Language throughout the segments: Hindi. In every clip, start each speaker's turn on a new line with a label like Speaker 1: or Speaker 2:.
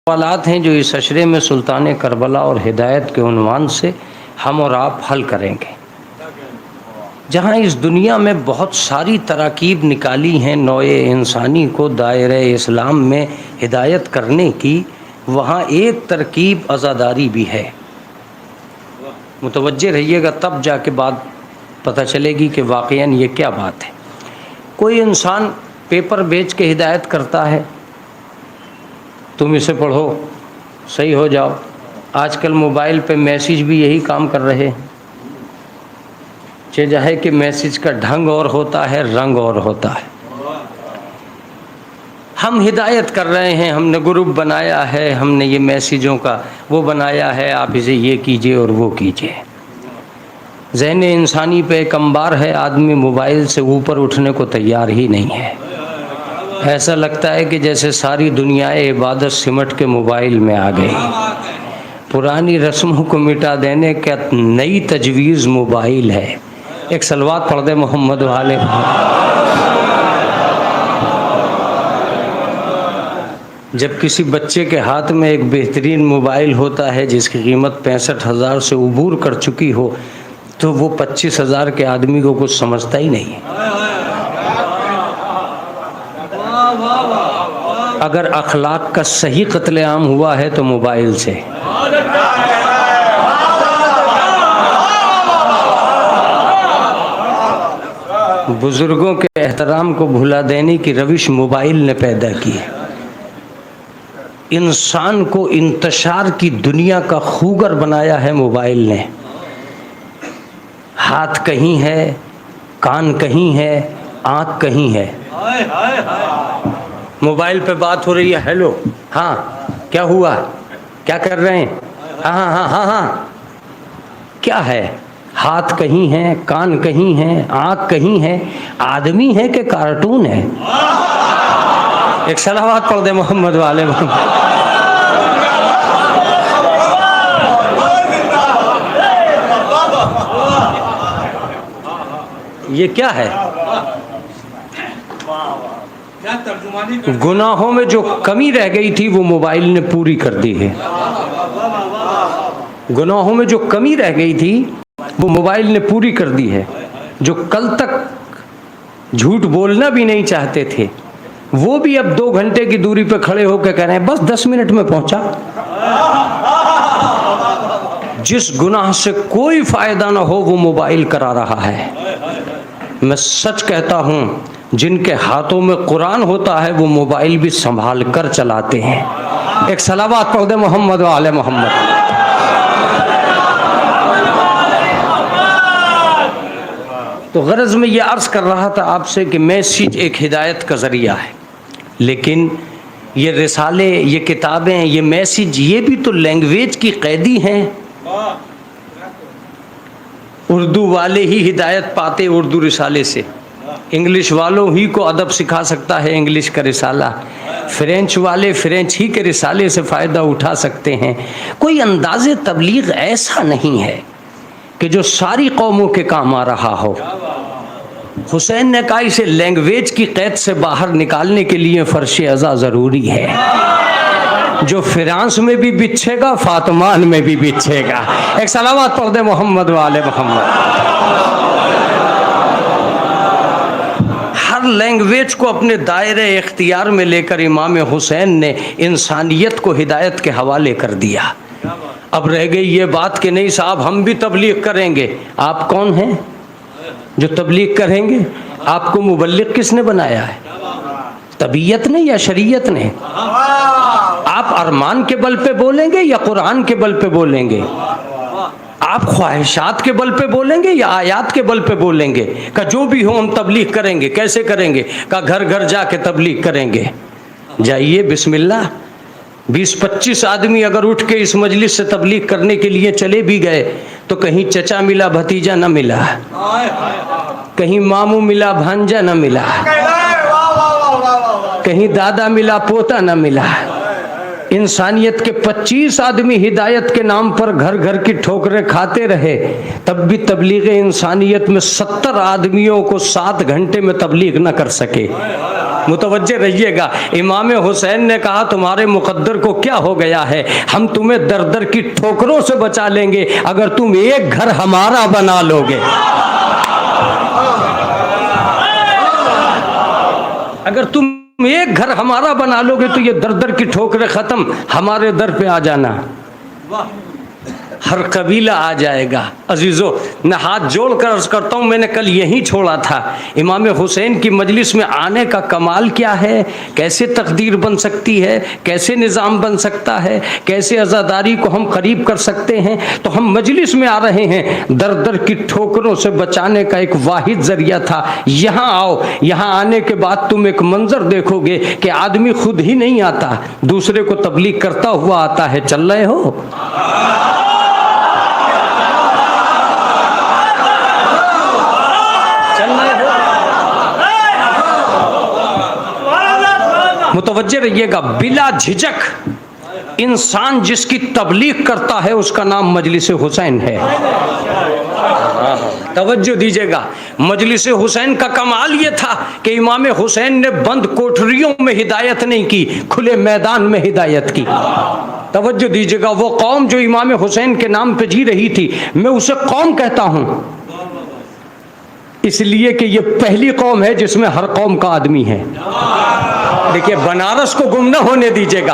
Speaker 1: सवालात हैं जो इस अशरे में सुल्तान करबला और हिदायत के उन्वान से हम और आप हल करेंगे। जहाँ इस दुनिया में बहुत सारी तराकीब निकाली हैं नौए इंसानी को दायरे इस्लाम में हिदायत करने की, वहाँ एक तरकीब अज़ादारी भी है। मुतवज्जे रहिएगा, तब जाके बात पता चलेगी कि वाक़ईन ये क्या बात है। कोई इंसान पेपर बेच के हिदायत करता है, तुम इसे पढ़ो सही हो जाओ। आजकल मोबाइल पे मैसेज भी यही काम कर रहे हैं। चीज़ है कि मैसेज का ढंग और होता है, रंग और होता है। हम हिदायत कर रहे हैं, हमने ग्रुप बनाया है, हमने ये मैसेजों का वो बनाया है, आप इसे ये कीजिए और वो कीजिए। ज़हन इंसानी पे एक अंबार है, आदमी मोबाइल से ऊपर उठने को तैयार ही नहीं है। ऐसा लगता है कि जैसे सारी दुनिया इबादत सिमट के मोबाइल में आ गई। पुरानी रस्मों को मिटा देने का नई तजवीज़ मोबाइल है। एक सलवात पढ़ दे मोहम्मद वाले। जब किसी बच्चे के हाथ में एक बेहतरीन मोबाइल होता है जिसकी कीमत 65,000 से उबूर कर चुकी हो, तो वो 25,000 के आदमी को कुछ समझता ही नहीं है। अगर अखलाक का सही कत्लेआम हुआ है तो मोबाइल से। बुजुर्गों के एहतराम को भुला देने की रविश मोबाइल ने पैदा की। इंसान को इंतशार की दुनिया का खूगर बनाया है मोबाइल ने। हाथ कहीं है, कान कहीं है, आँख कहीं है। मोबाइल पे बात हो रही है, हेलो, हाँ क्या हुआ, क्या कर रहे हैं, हाँ हाँ हाँ हाँ हाँ, क्या है? हाथ कहीं है, कान कहीं है, आँख कहीं है। आदमी है कि कार्टून है? एक सलावत पढ़ दे मोहम्मद वाले। ये क्या है? गुनाहों में जो कमी रह गई थी वो मोबाइल ने पूरी कर दी है। गुनाहों में जो कमी रह गई थी वो मोबाइल ने पूरी कर दी है। जो कल तक झूठ बोलना भी नहीं चाहते थे, वो भी अब 2 घंटे की दूरी पे खड़े होकर कह रहे हैं बस 10 मिनट में पहुंचा। जिस गुनाह से कोई फायदा ना हो वो मोबाइल करा रहा है। मैं सच कहता हूं, जिनके हाथों में कुरान होता है वो मोबाइल भी संभाल कर चलाते हैं। एक सलावत पढ़ दे मोहम्मद वाले मोहम्मद। तो गरज में ये अर्ज कर रहा था आपसे कि मैसेज एक हिदायत का जरिया है, लेकिन ये रिसाले, ये किताबें, ये मैसेज, ये भी तो लैंग्वेज की कैदी हैं। उर्दू वाले ही हिदायत पाते उर्दू रिसाले से। इंग्लिश वालों ही को अदब सिखा सकता है इंग्लिश का रिसाला। फ्रेंच वाले फ्रेंच ही के रिसाले से फ़ायदा उठा सकते हैं। कोई अंदाज़े तबलीग ऐसा नहीं है कि जो सारी कौमों के काम आ रहा हो। हुसैन ने कहा इसे लैंग्वेज की कैद से बाहर निकालने के लिए फ़र्श अज़ा ज़रूरी है। जो फ्रांस में भी बिछेगा फातमान में भी बिछेगा। एक सलावत पढ़ दे मोहम्मद वाले मोहम्मद। हर लैंग्वेज को अपने दायरे इख्तियार में लेकर इमाम हुसैन ने इंसानियत को हिदायत के हवाले कर दिया। अब रह गई ये बात कि नहीं साहब हम भी तबलीग करेंगे। आप कौन हैं जो तबलीग करेंगे? आपको मुबल्लिग किसने बनाया है? तबीयत ने या शरीयत ने? आप अरमान के बल पे बोलेंगे या कुरान के बल पे बोलेंगे? आप ख्वाहिशात के बल पे बोलेंगे या आयात के बल पे बोलेंगे? का जो भी हो हम तबलीग करेंगे। कैसे करेंगे? का घर घर जाके तबलीग करेंगे। जाइए बिस्मिल्लाह। 20-25 आदमी अगर उठ के इस मजलिस से तबलीग करने के लिए चले भी गए तो कहीं चचा मिला भतीजा न मिला, कहीं मामू मिला भांजा न मिला, कहीं दादा मिला पोता न मिला। इंसानियत के 25 आदमी हिदायत के नाम पर घर घर की ठोकरें खाते रहे, तब भी तबलीग इंसानियत में 70 आदमियों को 7 घंटे में तबलीग न कर सके। मुतवज्जे रहिएगा। इमाम हुसैन ने कहा तुम्हारे मुकद्दर को क्या हो गया है, हम तुम्हें दर दर की ठोकरों से बचा लेंगे अगर तुम एक घर हमारा बना लोगे। अगर तुम एक घर हमारा बना लोगे तो ये दर दर की ठोकरें खत्म, हमारे दर पे आ जाना, हर कबीला आ जाएगा। अजीज़ों, मैं हाथ जोड़ कर अर्ज करता हूँ, मैंने कल यहीं छोड़ा था। इमाम हुसैन की मजलिस में आने का कमाल क्या है, कैसे तकदीर बन सकती है, कैसे निज़ाम बन सकता है, कैसे अज़ादारी को हम करीब कर सकते हैं। तो हम मजलिस में आ रहे हैं, दर दर की ठोकरों से बचाने का एक वाहिद ज़रिया था। यहाँ आओ, यहाँ आने के बाद तुम एक मंजर देखोगे कि आदमी खुद ही नहीं आता, दूसरे को तबलीग करता हुआ आता है। चल रहे हो? मुतवज्जे रहिएगा, बिला झिझक इंसान जिसकी तबलीग करता है उसका नाम मजलिस हुसैन है। तवज्जो दीजिएगा, मजलिस हुसैन का कमाल ये था कि इमाम हुसैन ने बंद कोठरियों में हिदायत नहीं की, खुले मैदान में हिदायत की। तवज्जो दीजिएगा, वो कौम जो इमाम हुसैन के नाम पे जी रही थी, मैं उसे कौम कहता हूं इसलिए कि ये पहली कौम है जिसमें हर कौम का आदमी है। देखिए, बनारस को गुम न होने दीजिएगा,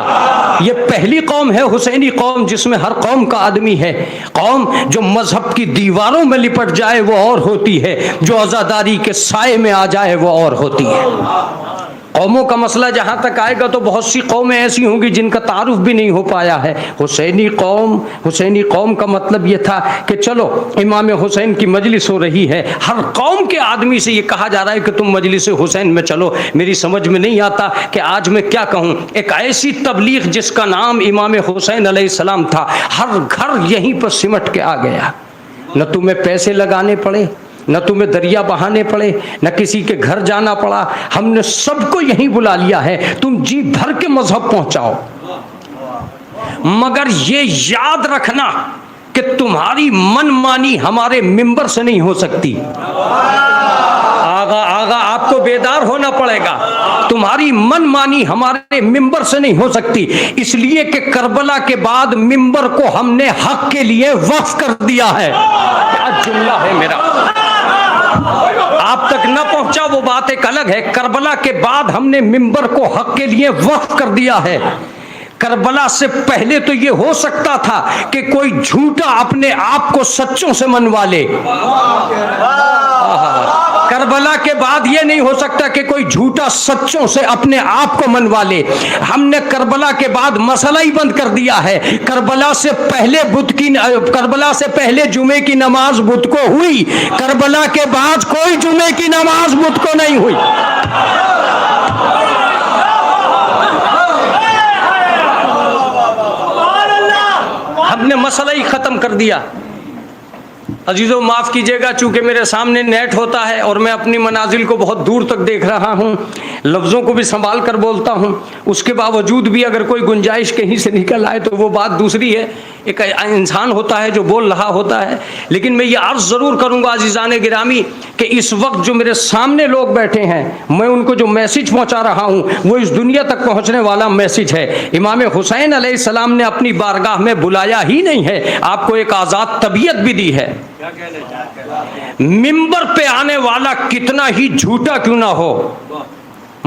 Speaker 1: ये पहली कौम है हुसैनी कौम जिसमें हर कौम का आदमी है। कौम जो मजहब की दीवारों में लिपट जाए वो और होती है, जो आज़ादारी के साए में आ जाए वो और होती है। कौमों का मसला जहाँ तक आएगा तो बहुत सी कौमें ऐसी होंगी जिनका तारुफ भी नहीं हो पाया है। हुसैनी कौम का मतलब ये था कि चलो इमाम हुसैन की मजलिस हो रही है, हर कौम के आदमी से ये कहा जा रहा है कि तुम मजलिस हुसैन में चलो। मेरी समझ में नहीं आता कि आज मैं क्या कहूँ। एक ऐसी तबलीग जिसका नाम इमाम हुसैन अलैहिस्सलाम था, हर घर यहीं पर सिमट के आ गया। न तुम्हें पैसे लगाने पड़े, न तुम्हें दरिया बहाने पड़े, न किसी के घर जाना पड़ा, हमने सबको यहीं बुला लिया है। तुम जी भर के मजहब पहुंचाओ, मगर ये याद रखना कि तुम्हारी मनमानी हमारे मिंबर से नहीं हो सकती। आगा आपको बेदार होना पड़ेगा, तुम्हारी मनमानी हमारे मिंबर से नहीं हो सकती। इसलिए कि करबला के बाद मिंबर को हमने हक के लिए वक्फ कर दिया है। क्या जुमला है मेरा, आप तक न पहुंचा वो बात एक अलग है। करबला के बाद हमने मिंबर को हक के लिए वक्फ कर दिया है। करबला से पहले तो ये हो सकता था कि कोई झूठा अपने आप को सच्चों से मनवा ले। करबला के बाद ये नहीं हो सकता कि कोई झूठा सच्चों से अपने आप को मनवा ले। हमने करबला के बाद मसला ही बंद कर दिया है। करबला से पहले जुमे की नमाज बुत को हुई, करबला के बाद कोई जुमे की नमाज बुत को नहीं हुई। हमने मसला ही खत्म कर दिया। अजीज़ों, माफ़ कीजिएगा, चूँकि मेरे सामने नेट होता है और मैं अपनी मनाजिल को बहुत दूर तक देख रहा हूँ, लफ्ज़ों को भी संभाल कर बोलता हूँ। उसके बावजूद भी अगर कोई गुंजाइश कहीं से निकल आए तो वो बात दूसरी है। एक इंसान होता है जो बोल रहा होता है। लेकिन मैं ये अर्ज़ ज़रूर करूँगा अज़ीज़ान गिरामी कि इस वक्त जो मेरे सामने लोग बैठे हैं, मैं उनको जो मैसेज पहुँचा रहा हूँ वो इस दुनिया तक पहुँचने वाला मैसेज है। इमाम हुसैन अलैहिस्सलाम ने अपनी बारगाह में बुलाया ही नहीं है, आपको एक आज़ाद तबीयत भी दी है। मिंबर पे आने वाला कितना ही झूठा क्यों ना हो,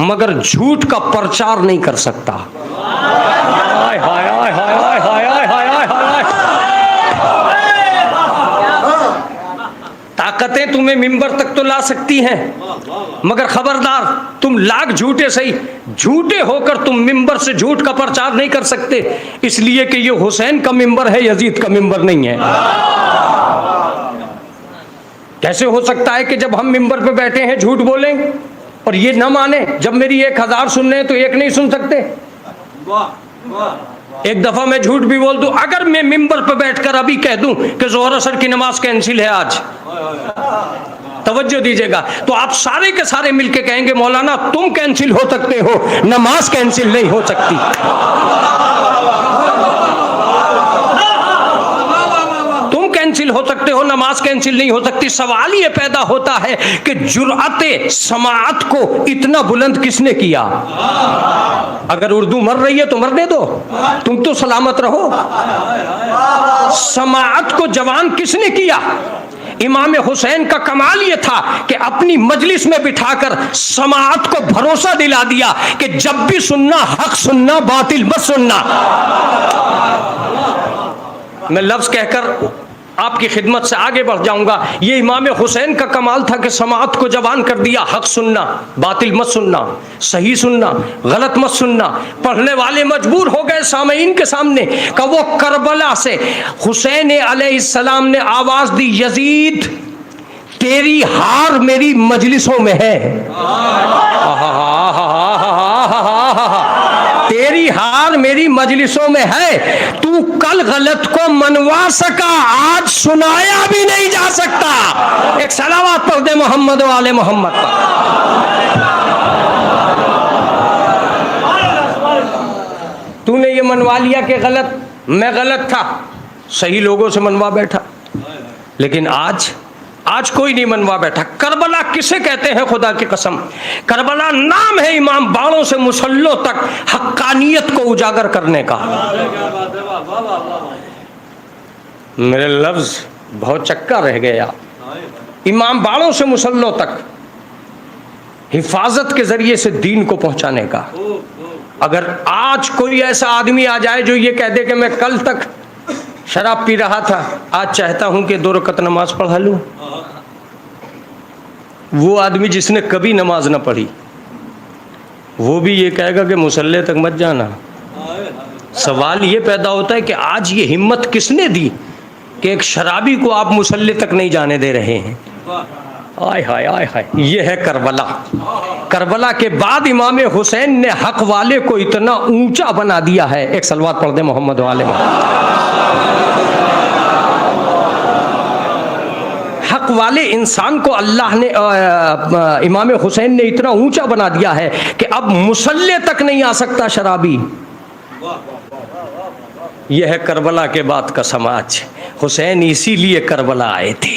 Speaker 1: मगर झूठ का प्रचार नहीं कर सकता। हाय हाय हाय हाय हाय हाय हाय हाय हाय। ताकतें तुम्हें मिंबर तक तो ला सकती हैं, मगर खबरदार, तुम लाख झूठे सही, झूठे होकर तुम मिंबर से झूठ का प्रचार नहीं कर सकते। इसलिए कि ये हुसैन का मिंबर है, यजीद का मिंबर नहीं है। कैसे हो सकता है कि जब हम मिंबर पे बैठे हैं झूठ बोलें और ये न माने? जब मेरी 1000 सुन रहे हैं तो एक नहीं सुन सकते? एक दफा मैं झूठ भी बोल दूं, अगर मैं मिंबर पे बैठकर अभी कह दूं कि जोहर असर की नमाज कैंसिल है आज, तवज्जो दीजिएगा, तो आप सारे के सारे मिलके कहेंगे मौलाना तुम कैंसिल हो सकते हो, नमाज कैंसिल नहीं हो सकती। कैंसिल हो सकते हो, नमाज कैंसिल नहीं हो सकती। सवाल ये पैदा होता है कि जुर्अते समाअत को इतना बुलंद किसने किया? अगर उर्दू मर रही है तो मरने दो, तुम तो सलामत रहो। समाअत को जवान किसने किया? इमाम हुसैन का कमाल यह था कि अपनी मजलिस में बिठाकर समाअत को भरोसा दिला दिया कि जब भी सुनना हक सुनना, बातिल मत सुनना। मैं लफ्ज कहकर आपकी खिदमत से आगे बढ़ जाऊंगा। ये इमाम हुसैन का कमाल था कि समाअत को जवान कर दिया, हक सुनना, बातिल मत सुनना, सही सुनना, गलत मत सुनना। पढ़ने वाले मजबूर हो गए सामईन के सामने कि वो करबला से हुसैन अलैहिस्सलाम ने आवाज दी, यजीद तेरी हार मेरी मजलिसों में है। तेरी हार मेरी मजलिसों में है। तू कल गलत को मनवा सका, आज सुनाया भी नहीं जा सकता। एक सलावत पढ़ दे मोहम्मद वाले मोहम्मद पर। तूने ये मनवा लिया कि गलत, मैं गलत था, सही लोगों से मनवा बैठा, लेकिन आज कोई नहीं मनवा बैठा। करबला किसे कहते हैं? खुदा की कसम, करबला नाम है इमाम बाड़ों से मुसल्लों तक हक्कानियत को उजागर करने का। मेरे लफ्ज बहुत चक्का रह गया। इमाम बाड़ों से मुसल्लों तक हिफाजत के जरिए से दीन को पहुंचाने का। अगर आज कोई ऐसा आदमी आ जाए जो ये कह दे कि मैं कल तक शराब पी रहा था, आज चाहता हूं कि 2 रकअत नमाज पढ़ा लूं, वो आदमी जिसने कभी नमाज ना पढ़ी वो भी ये कहेगा कि मुसल्ले तक मत जाना। सवाल ये पैदा होता है कि आज ये हिम्मत किसने दी कि एक शराबी को आप मुसल्ले तक नहीं जाने दे रहे हैं? आय हाय आय हाय, ये है करबला। करबला के बाद इमाम हुसैन ने हक वाले को इतना ऊंचा बना दिया है। एक सलवात पढ़ दे मोहम्मद वाले। हक वाले इंसान को अल्लाह ने इमाम हुसैन ने इतना ऊंचा बना दिया है कि अब मुसल्ले तक नहीं आ सकता शराबी। यह है करबला के बाद का समाज। हुसैन इसीलिए करबला आए थे।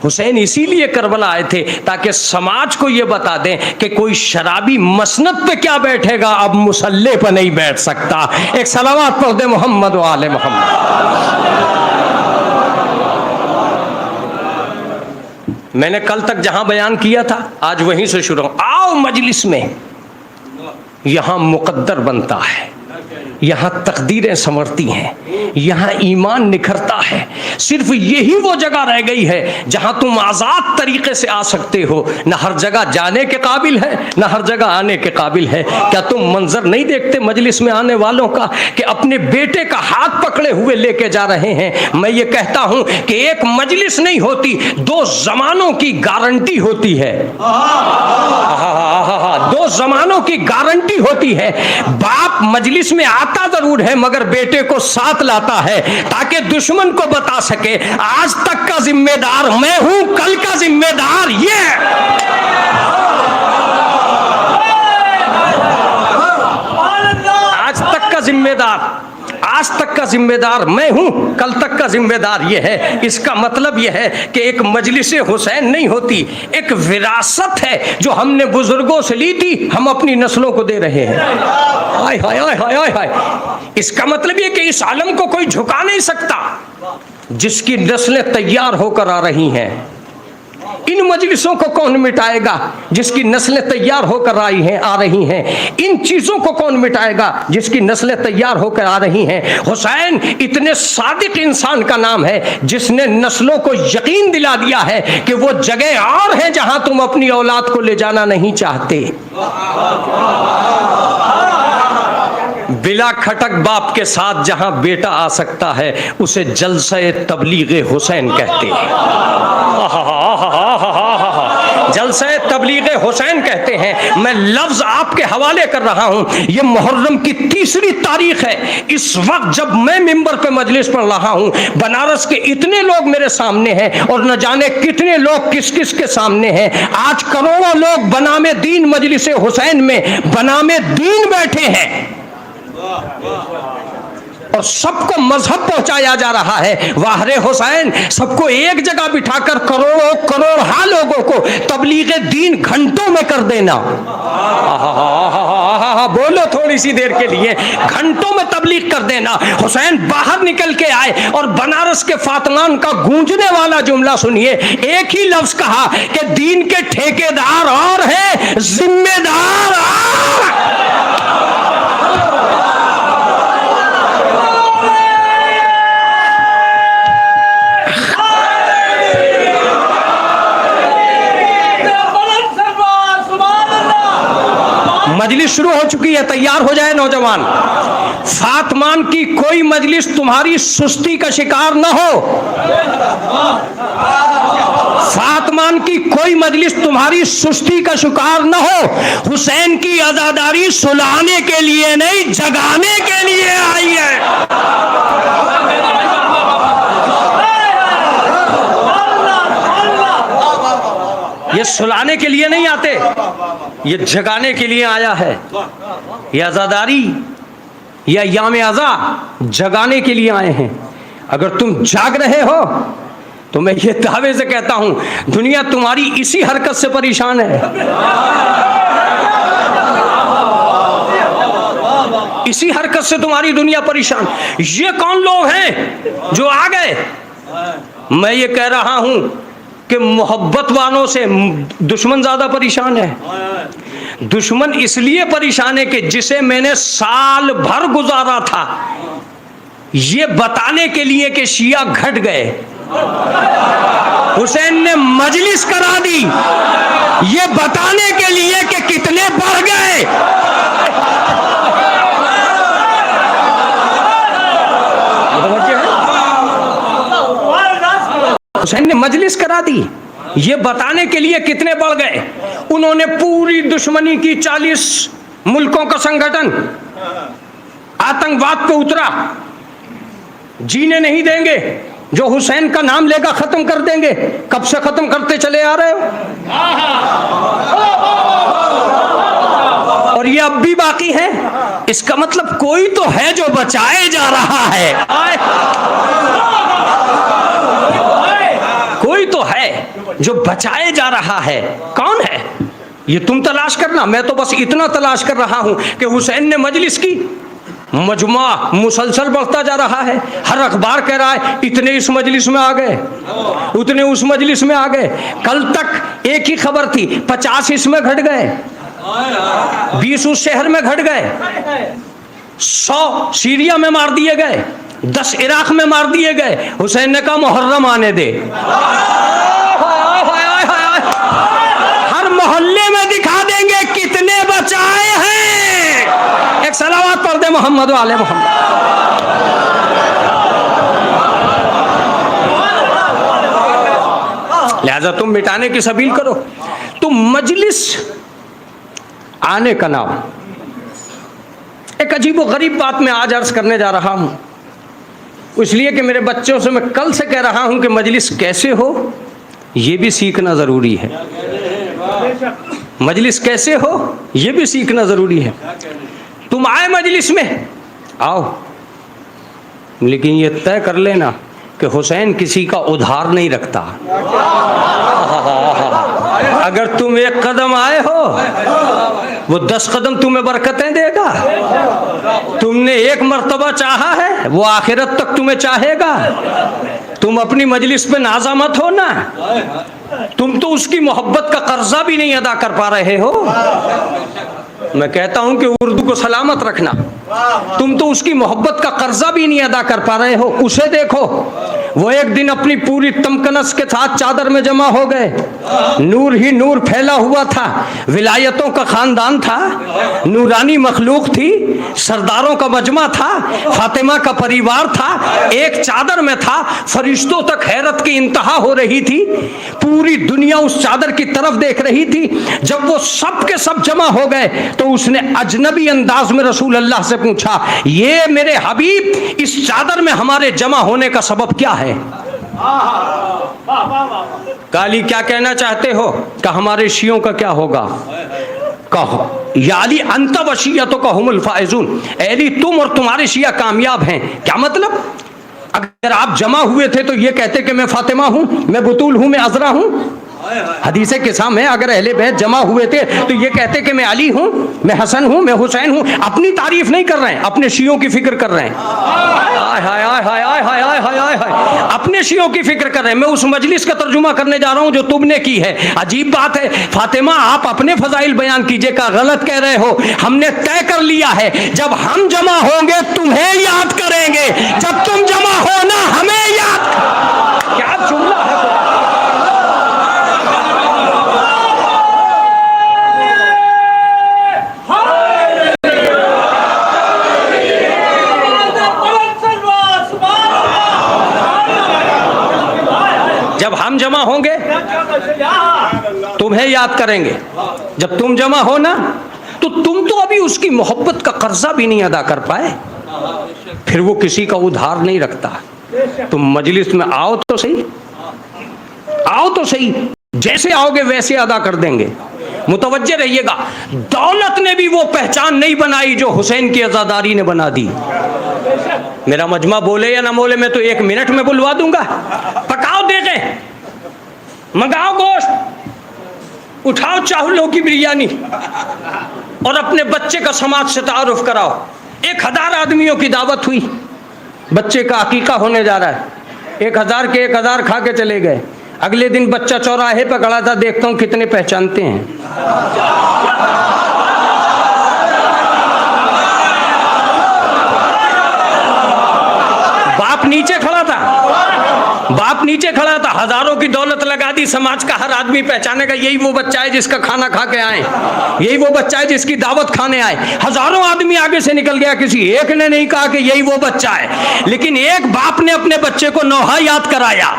Speaker 1: हुसैन इसीलिए करबला आए थे ताकि समाज को यह बता दें कि कोई शराबी मसनद पे क्या बैठेगा, अब मुसल्ले पे नहीं बैठ सकता। एक सलावत पढ़ दे मोहम्मद वाले मोहम्मद। मैंने कल तक जहां बयान किया था आज वहीं से शुरू। आओ मजलिस में, यहां मुकद्दर बनता है, यहाँ तकदीरें संवरती हैं, यहाँ ईमान निखरता है। सिर्फ यही वो जगह रह गई है जहाँ तुम आज़ाद तरीके से आ सकते हो। न हर जगह जाने के काबिल है, न हर जगह आने के काबिल है। क्या तुम मंजर नहीं देखते मजलिस में आने वालों का कि अपने बेटे का हाथ पकड़े हुए लेके जा रहे हैं? मैं ये कहता हूँ कि एक मजलिस नहीं होती, 2 जमानों की गारंटी होती है। 2 जमानों की गारंटी होती है। बाप मजलिस में आता जरूर है मगर बेटे को साथ लाता है ताकि दुश्मन को बता सके आज तक का जिम्मेदार मैं हूं, कल का जिम्मेदार ये। आज तक का जिम्मेदार मैं हूं, कल तक का जिम्मेदार ये है। इसका मतलब यह है कि एक मजलिस हुसैन नहीं होती, एक विरासत है जो हमने बुजुर्गों से ली थी, हम अपनी नस्लों को दे रहे हैं। हाय हाय हाय हाय हाय हाय। इसका मतलब ये कि इस आलम को कोई झुका नहीं सकता जिसकी नस्लें तैयार होकर आ रही हैं। इन मजलिसों को कौन मिटाएगा जिसकी नस्लें तैयार होकर आ रही हैं? इन चीजों को कौन मिटाएगा जिसकी नस्लें तैयार होकर आ रही हैं? हुसैन इतने सादिक इंसान का नाम है जिसने नस्लों को यकीन दिला दिया है कि वो जगह और है जहां तुम अपनी औलाद को ले जाना नहीं चाहते। बिला खटक बाप के साथ जहां बेटा आ सकता है उसे जलसे तबलीग हुसैन कहते हैं। जलसे तबलीग हुसैन कहते हैं। मैं लफ्ज आपके हवाले कर रहा हूं। यह मुहर्रम की 3री तारीख है। इस वक्त जब मैं मिंबर पे मजलिस पढ़ रहा हूं, बनारस के इतने लोग मेरे सामने हैं और न जाने कितने लोग किस किस के सामने हैं। आज करोड़ों लोग बनामे दीन मजलिस हुसैन में बनामे दीन बैठे हैं। और सबको मजहब पहुंचाया जा रहा है। वाहरे हुसैन, सबको एक जगह बिठाकर करोड़ों करोड़ लोगों को तबलीग दीन घंटों में कर देना। बोलो थोड़ी सी देर के लिए, घंटों में तबलीग कर देना। हुसैन बाहर निकल के आए और बनारस के फातमान का गूंजने वाला जुमला सुनिए। एक ही लफ्ज कहा कि दीन के ठेकेदार और है, जिम्मेदार और। मजलिस शुरू हो चुकी है, तैयार हो जाए नौजवान। फातमान की कोई मजलिस तुम्हारी सुस्ती का शिकार न हो। फातमान की कोई मजलिस तुम्हारी सुस्ती का शिकार न हो। हुसैन की अज़ादारी सुलाने के लिए नहीं, जगाने के लिए आई है। ये सुलाने के लिए नहीं आते, ये जगाने के लिए आया है। ये आज़ादारी या याम आज़ा जगाने के लिए आए हैं। अगर तुम जाग रहे हो तो मैं ये दावे से कहता हूं, दुनिया तुम्हारी इसी हरकत से परेशान है। इसी हरकत से तुम्हारी दुनिया परेशान। ये कौन लोग हैं जो आ गए? मैं ये कह रहा हूं कि मोहब्बत वालों से दुश्मन ज्यादा परेशान है। दुश्मन इसलिए परेशान है कि जिसे मैंने साल भर गुजारा था ये बताने के लिए कि शिया घट गए, हुसैन ने मजलिस करा दी ये बताने के लिए कि कितने बढ़ गए। हुसैन ने मजलिस करा दी ये बताने के लिए कितने बढ़ गए। उन्होंने पूरी दुश्मनी की, 40 मुल्कों का संगठन आतंकवाद पे उतरा। जीने नहीं देंगे, जो हुसैन का नाम लेगा खत्म कर देंगे। कब से खत्म करते चले आ रहे हो और ये अब भी बाकी है। इसका मतलब कोई तो है जो बचाए जा रहा है। कोई तो है जो बचाए जा रहा है। कौन है ये तुम तलाश करना। मैं तो बस इतना तलाश कर रहा हूं कि हुसैन ने मजलिस की, मजमा मुसलसल बढ़ता जा रहा है। हर अखबार कह रहा है इतने इस मजलिस में आ गए, उतने उस मजलिस में आ गए। कल तक एक ही खबर थी, 50 इसमें घट गए, 20 उस शहर में घट गए, 100 सीरिया में मार दिए गए, 10 इराक में मार दिए गए। हुसैन ने कहा मुहर्रम आने दे। हर मोहल्ले में दिखा देंगे कितने बचाए हैं। एक सलावत पढ़ दे मोहम्मद वाले मोहम्मद। लिहाजा तुम मिटाने की सबील करो। तुम मजलिस आने का नाम। एक अजीब व गरीब बात मैं आज अर्ज करने जा रहा हूं, इसलिए कि मेरे बच्चों से मैं कल से कह रहा हूं कि मजलिस कैसे हो ये भी सीखना ज़रूरी है। मजलिस कैसे हो ये भी सीखना ज़रूरी है। तुम आए मजलिस में, आओ, लेकिन ये तय कर लेना कि हुसैन किसी का उधार नहीं रखता। अगर तुम एक कदम आए हो वो 10 कदम तुम्हें बरकतें देगा। तुमने एक मर्तबा चाहा है वो आखिरत तक तुम्हें चाहेगा। तुम अपनी मजलिस पे नाज़ा मत हो ना। तुम तो उसकी मोहब्बत का कर्जा भी नहीं अदा कर पा रहे हो। मैं कहता हूं कि उर्दू को सलामत रखना। तुम तो उसकी मोहब्बत का कर्जा भी नहीं अदा कर पा रहे हो। उसे देखो, वो एक दिन अपनी पूरी तमकनस के साथ चादर में जमा हो गए। नूर ही नूर फैला हुआ था, विलायतों का खानदान था, नूरानी मखलूक थी, सरदारों का मजमा था, फातिमा का परिवार था, एक चादर में था। फरिश्तों तक हैरत की इंतहा हो रही थी। पूरी दुनिया उस चादर की तरफ देख रही थी। जब वो सब के सब जमा हो गए तो उसने अजनबी अंदाज में रसूल अल्लाह से पूछा, ये मेरे हबीब, इस चादर में हमारे जमा होने का सबब क्या है? काली क्या कहना चाहते हो? कि हमारे शियों का क्या होगा? कहो या अली अंत वशियतों का हुमुल फाइजून, अली तुम और तुम्हारे शिया कामयाब हैं। क्या मतलब? अगर आप जमा हुए थे तो ये कहते कि मैं फातिमा हूं, मैं बुतूल हूं, मैं अजरा हूं। हदीस किस्सा में अगर अहले बैत जमा हुए थे तो ये कहते कि मैं अली हूं, मैं हसन हूं, मैं हुसैन हूं। अपनी तारीफ नहीं कर रहे हैं, अपने शियों की फिक्र कर रहे हैं। हाय हाय हाय हाय हाय हाय हाय हाय हाय हाय, अपने शियों की फिक्र कर रहे हैं। मैं उस मजलिस का तर्जुमा करने जा रहा हूं जो तुमने की है। अजीब बात है, फातिमा आप अपने फजाइल बयान कीजिएगा, गलत कह रहे हो। हमने तय कर लिया है जब हम जमा होंगे तुम्हें याद करेंगे, जब तुम जमा हो ना हमें याद। क्या जुमला है? जब हम जमा होंगे तुम्हें याद करेंगे, जब तुम जमा हो ना तो तुम तो अभी उसकी मोहब्बत का कर्जा भी नहीं अदा कर पाए, फिर वो किसी का उधार नहीं रखता। तुम मजलिस में आओ तो सही, आओ तो सही, जैसे आओगे वैसे अदा कर देंगे। मुतवज्जे रहिएगा, दौलत ने भी वो पहचान नहीं बनाई जो हुसैन की अज़ादारी ने बना दी। मेरा मजमा बोले या ना बोले, मैं तो 1 मिनट में बुलवा दूंगा। पकाओ देखें, मंगाओ गोश्त, उठाओ चावलों की बिरयानी और अपने बच्चे का समाज से तारुफ कराओ। 1000 आदमियों की दावत हुई, बच्चे का अकीका होने जा रहा है। 1000 के 1000 खा के चले गए। अगले दिन बच्चा चौराहे पर खड़ा था, देखता हूं कितने पहचानते हैं। बाप नीचे खड़ा था, बाप नीचे खड़ा था, हजारों की दौलत लगा दी, समाज का हर आदमी पहचानेगा यही वो बच्चा है जिसका खाना खा के आए, यही वो बच्चा है जिसकी दावत खाने आए। हजारों आदमी आगे से निकल गया, किसी एक ने नहीं कहा कि यही वो बच्चा है, लेकिन एक बाप ने अपने बच्चे को नौहा याद कराया।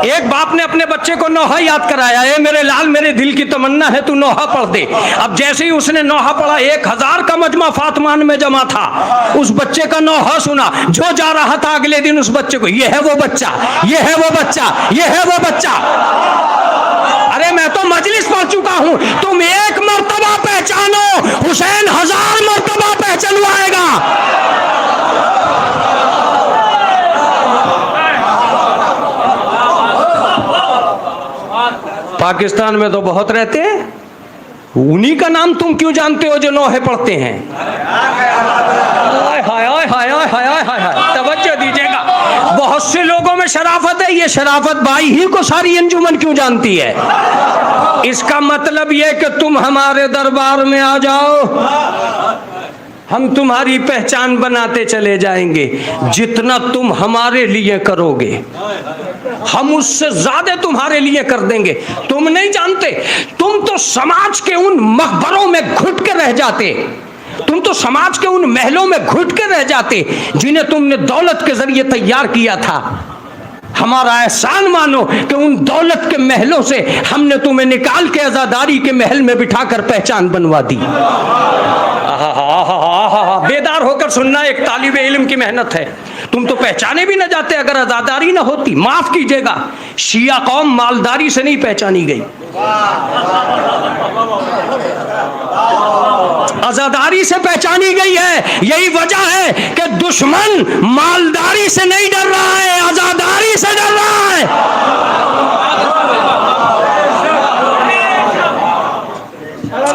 Speaker 1: एक बाप ने अपने बच्चे को नौहा याद कराया, ए मेरे लाल मेरे दिल की तमन्ना है तू नौहा पढ़ दे। अब जैसे ही उसने नौहा पढ़ा, 1000 का मजमा फातिमान में जमा था, उस बच्चे का नौहा सुना, जो जा रहा था अगले दिन उस बच्चे को, ये है वो बच्चा, ये है वो बच्चा, ये है वो बच्चा। अरे मैं तो मजलिस पढ़ चुका हूं, तुम एक मर्तबा पहचानो, हुसैन 1000 मर्तबा पहचानवाएगा। पाकिस्तान में तो बहुत रहते हैं, उन्हीं का नाम तुम क्यों जानते हो जो नौहे पढ़ते हैं? हाय हाय हाय हाय हाय हाय हाय, तवज्जो दीजिएगा। बहुत से लोगों में शराफत है, ये शराफत बाई ही को सारी अंजुमन क्यों जानती है? इसका मतलब ये कि तुम हमारे दरबार में आ जाओ, हम तुम्हारी पहचान बनाते चले जाएंगे। जितना तुम हमारे लिए करोगे हम उससे ज्यादा तुम्हारे लिए कर देंगे। तुम नहीं जानते, तुम तो समाज के उन मकबरों में घुट के रह जाते, तुम तो समाज के उन महलों में घुट के रह जाते जिन्हें तुमने दौलत के जरिए तैयार किया था। हमारा एहसान मानो कि उन दौलत के महलों से हमने तुम्हें निकाल के आजादारी के महल में बिठाकर पहचान बनवा दी। बेदार होकर सुनना एक तालिबे इल्म की मेहनत है। तुम तो पहचाने भी न जाते अगर आजादारी न होती। माफ कीजिएगा, शिया कौम मालदारी से नहीं पहचानी गई, आजादारी से पहचानी गई है। यही वजह है कि दुश्मन मालदारी से नहीं डर रहा है, आजादारी से डर रहा है।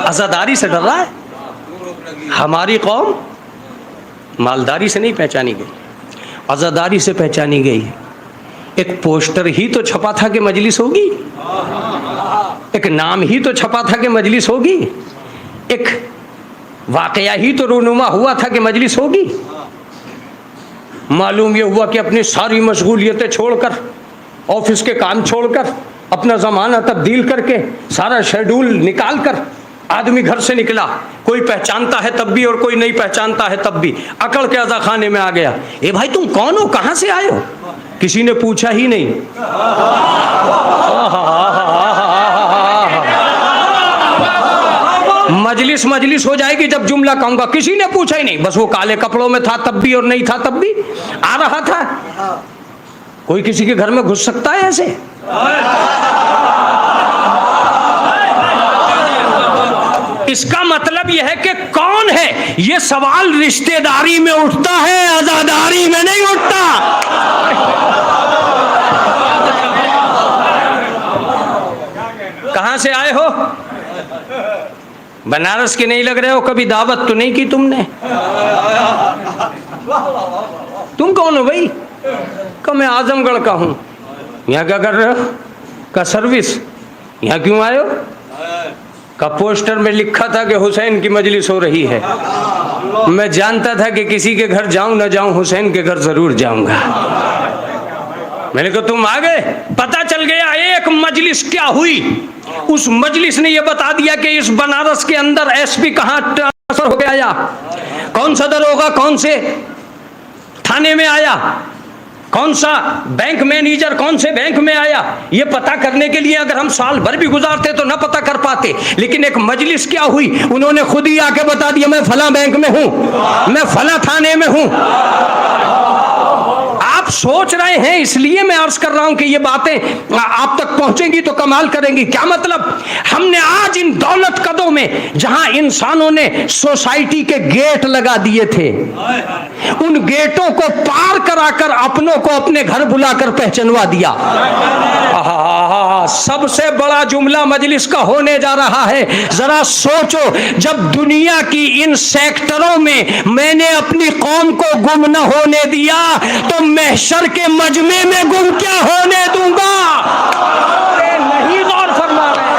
Speaker 1: आजादारी से डर रहा है। हमारी कौम मालदारी से नहीं पहचानी गई, आजादारी से पहचानी गई। एक पोस्टर ही तो छपा था कि मजलिस होगी, एक नाम ही तो छपा था कि मजलिस होगी, एक वाकया ही तो रूनुमा हुआ था कि मजलिस होगी। मालूम ये हुआ कि अपनी सारी मशगूलियतें छोड़कर, ऑफिस के काम छोड़कर, अपना ज़माना तब्दील करके, सारा शेड्यूल निकाल कर आदमी घर से निकला। कोई पहचानता है तब भी और कोई नहीं पहचानता है तब भी। अकड़ के अज़ा खाने में आ गया, ए भाई तुम कौन हो, कहाँ से आए हो? किसी ने पूछा ही नहीं। मजलिस मजलिस हो जाएगी जब जुमला जुमला कहूंगा, किसी ने पूछा ही नहीं, बस वो काले कपड़ों में था तब भी और नहीं था तब भी आ रहा था। कोई किसी के घर में घुस सकता है ऐसे? इसका मतलब यह है कि कौन है, यह सवाल रिश्तेदारी में उठता है, आजादारी में नहीं उठता। कहां से आए हो? बनारस के नहीं लग रहे हो, कभी दावत तो नहीं की तुमने? तुम कौन हो भाई? का मैं आजमगढ़ का हूं। यहाँ क्या कर रहे हो? का सर्विस। यहाँ क्यों आए हो? का पोस्टर में लिखा था कि हुसैन की मजलिस हो रही है। मैं जानता था कि किसी के घर जाऊं ना जाऊं, हुसैन के घर जरूर जाऊंगा। मैंने कहा तुम आ गए। पता चल गया एक मजलिस क्या हुई। उस मजलिस ने यह बता दिया कि इस बनारस के अंदर एसपी कहां ट्रांसफर होकर आया, कौन सा दरोगा कौन से थाने में आया, कौन सा बैंक मैनेजर कौन से बैंक में आया, ये पता करने के लिए अगर हम साल भर भी गुजारते तो ना पता कर पाते। लेकिन एक मजलिस क्या हुई, उन्होंने खुद ही आके बता दिया मैं फला बैंक में हूं, मैं फला थाने में हूं। आप सोच रहे हैं, इसलिए मैं अर्ज कर रहा हूं कि ये बातें आप तक पहुंचेंगी तो कमाल करेंगी। क्या मतलब, हमने आज इन दौलत कदों में जहां इंसानों ने सोसाइटी के गेट लगा दिए थे, उन गेटों को पार कराकर अपनों को अपने घर बुलाकर पहचानवा दिया। सबसे बड़ा जुमला मजलिस का होने जा रहा है। जरा सोचो, जब दुनिया की इन सेक्टरों में मैंने अपनी कौम को गुम न होने दिया तो महशर के मजमे में गुम क्या होने दूंगा? नहीं गौर फरमा रहे,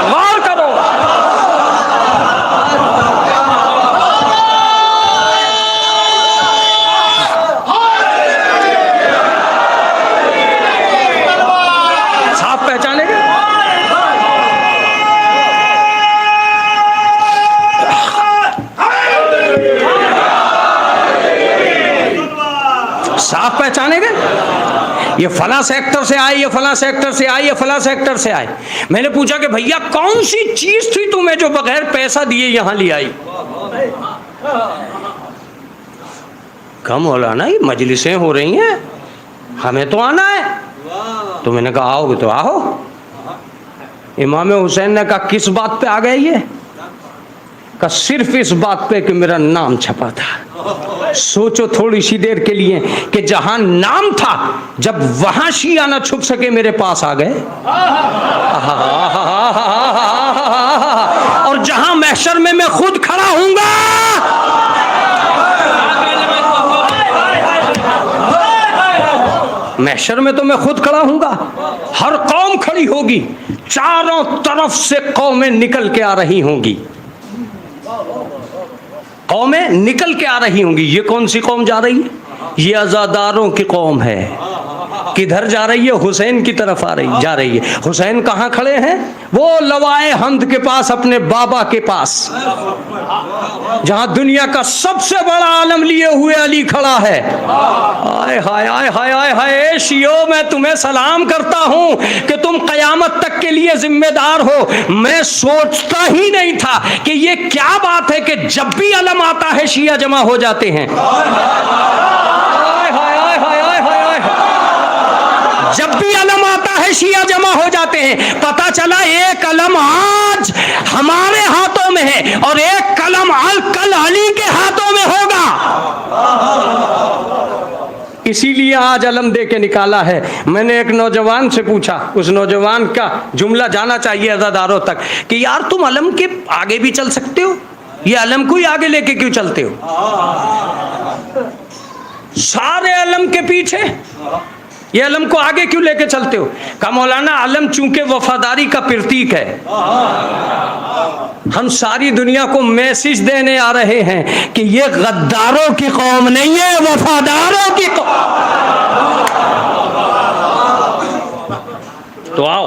Speaker 1: गौर करो। साफ पहचानेंगे? साफ पहचानेंगे? ये फला सेक्टर से आए, ये फला सेक्टर से आए, ये फला सेक्टर से आए। मैंने पूछा कि भैया कौन सी चीज थी तुम्हें जो बगैर पैसा दिए यहां ले आई? कम होला ना, ये मजलिसें हो रही हैं, हमें तो आना है। तो मैंने कहा आओगे तो आओ। इमाम हुसैन ने कहा किस बात पे आ गए ये? का सिर्फ इस बात पे कि मेरा नाम छपा था। सोचो थोड़ी सी देर के लिए कि जहां नाम था, जब वहां शिया ना छुप सके मेरे पास आ गए। और जहां महशर में मैं खुद खड़ा हूंगा, महशर में तो मैं खुद खड़ा हूंगा, हर कौम खड़ी होगी, चारों तरफ से कौमें निकल के आ रही होंगी, कौमें निकल के आ रही होंगी। ये कौन सी कौम जा रही है? ये अज़ादारों की कौम है। किधर जा रही है? हुसैन की तरफ जा रही है। हुसैन कहाँ खड़े हैं? वो लवाए हम्द के पास, अपने बाबा के पास, जहां दुनिया का सबसे बड़ा आलम लिए हुए अली खड़ा है। आय हाय हाय हाय हाय हाय शियो, मैं तुम्हें सलाम करता हूं कि तुम कयामत तक के लिए जिम्मेदार हो। मैं सोचता ही नहीं था कि ये क्या बात है कि जब भी अलम आता है शिया जमा हो जाते हैं। जब भी अलम आता है शिया जमा हो जाते हैं। पता चला एक अलम आज हमारे हाथों में है और एक कलम कल अली के हाथों में होगा। इसीलिए आज अलम दे के निकाला है। मैंने एक नौजवान से पूछा, उस नौजवान का जुमला जाना चाहिए अज़ादारों तक कि यार तुम अलम के आगे भी चल सकते हो, ये अलम को ही आगे लेके क्यों चलते हो? सारे अलम के पीछे ये अलम को आगे क्यों लेके चलते हो? कहा मौलाना अलम चूंकि वफादारी का प्रतीक है, हम सारी दुनिया को मैसेज देने आ रहे हैं कि ये गद्दारों की कौम नहीं है, वफादारों की कौम। तो आओ,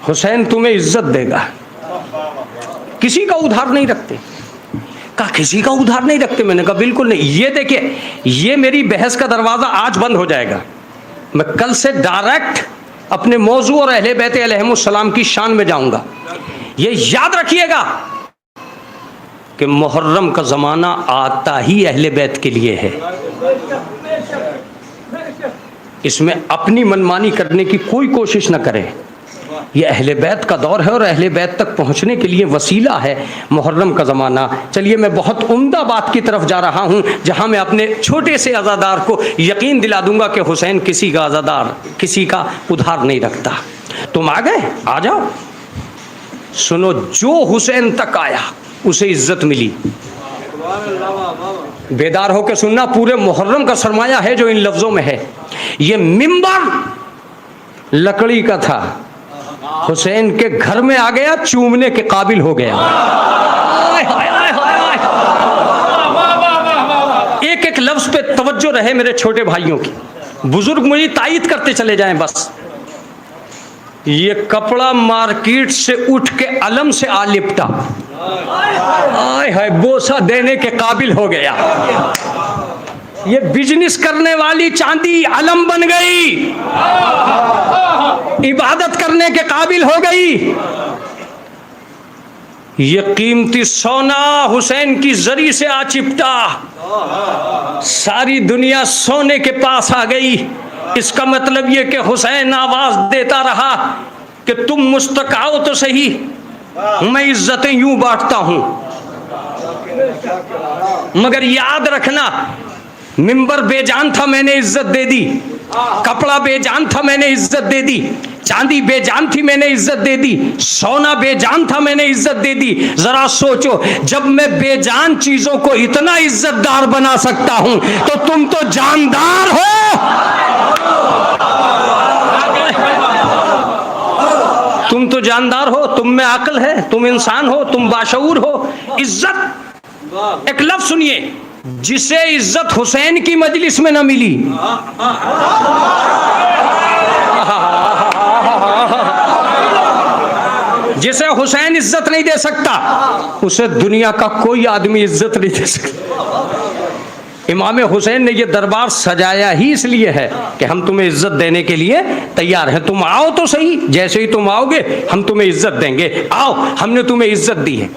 Speaker 1: हुसैन तुम्हें इज्जत देगा। किसी का उधार नहीं रखते। कहा किसी का उधार नहीं रखते? मैंने कहा बिल्कुल नहीं। ये देखिए, ये मेरी बहस का दरवाजा आज बंद हो जाएगा। मैं कल से डायरेक्ट अपने मौजू और अहले बैत अलैहिमुस्सलाम की शान में जाऊंगा। ये याद रखिएगा, कि मुहर्रम का ज़माना आता ही अहले बैत के लिए है। इसमें अपनी मनमानी करने की कोई कोशिश न करें। ये अहले बैत का दौर है और अहले बैत तक पहुंचने के लिए वसीला है मुहर्रम का ज़माना। चलिए मैं बहुत उम्दा बात की तरफ जा रहा हूं, जहां मैं अपने छोटे से आज़ादार को यकीन दिला दूंगा कि हुसैन किसी का आज़ादार, किसी का उधार नहीं रखता। तुम आ गए, आ जाओ। सुनो, जो हुसैन तक आया उसे इज्जत मिली। बेदार होकर सुनना, पूरे मुहर्रम का सरमाया है जो इन लफ्जों में है। ये मिंबर लकड़ी का था, हुसैन के घर में आ गया, चूमने के काबिल हो गया। एक एक लफ्ज पे तवज्जो रहे मेरे छोटे भाइयों की, बुजुर्ग मुझे तायीद करते चले जाएं बस। ये कपड़ा मार्केट से उठ के अलम से आ लिपटा, आय हाय, बोसा देने के काबिल हो गया। ये बिजनेस करने वाली चांदी अलम बन गई, इबादत करने के काबिल हो गई। ये कीमती सोना हुसैन की जरी से आ चिपटा, सारी दुनिया सोने के पास आ गई। इसका मतलब ये कि हुसैन आवाज देता रहा कि तुम मुझ तक आओ तो सही, मैं इज्जतें यूं बांटता हूं। मगर याद रखना, मिंबर बेजान था, मैंने इज्जत दे दी। कपड़ा बेजान था, मैंने इज्जत दे दी। चांदी बेजान थी, मैंने इज्जत दे दी। सोना बेजान था, मैंने इज्जत दे दी। जरा सोचो, जब मैं बेजान चीजों को इतना इज्जतदार बना सकता हूं तो तुम तो जानदार हो। तुम तो जानदार हो, तुम में अक्ल है, तुम इंसान हो, तुम बाशऊर हो। इज्जत, एक लफ्ज सुनिए, जिसे इज्जत हुसैन की मजलिस में न मिली, जिसे हुसैन इज्जत नहीं दे सकता, उसे दुनिया का कोई आदमी इज्जत नहीं दे सकता। इमाम हुसैन ने यह दरबार सजाया ही इसलिए है कि हम तुम्हें इज्जत देने के लिए तैयार हैं। तुम आओ तो सही, जैसे ही तुम आओगे हम तुम्हें इज्जत देंगे। आओ, हमने तुम्हें इज्जत दी है।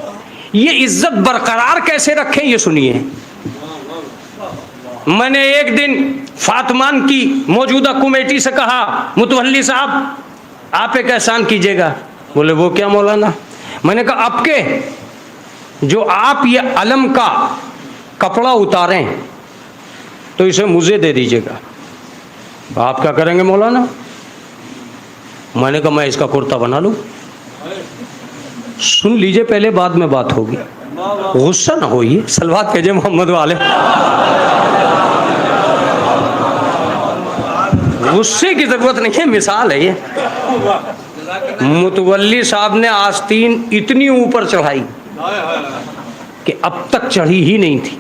Speaker 1: ये इज्जत बरकरार कैसे रखें, ये सुनिए। मैंने एक दिन फातमान की मौजूदा कमेटी से कहा, मुतवल्ली साहब आप एक एहसान कीजिएगा। बोले वो क्या मौलाना? मैंने कहा आपके जो आप ये अलम का कपड़ा उतारें तो इसे मुझे दे दीजिएगा। आप क्या करेंगे मौलाना? मैंने कहा मैं इसका कुर्ता बना लूं। सुन लीजिए पहले, बाद में बात होगी, गुस्सा ना होइए। सलवात भेजे मोहम्मद वाले। गुस्से की जरूरत नहीं है, मिसाल है ये। मुतवल्ली साहब ने आस्तीन इतनी ऊपर चढ़ाई कि अब तक चढ़ी ही नहीं थी।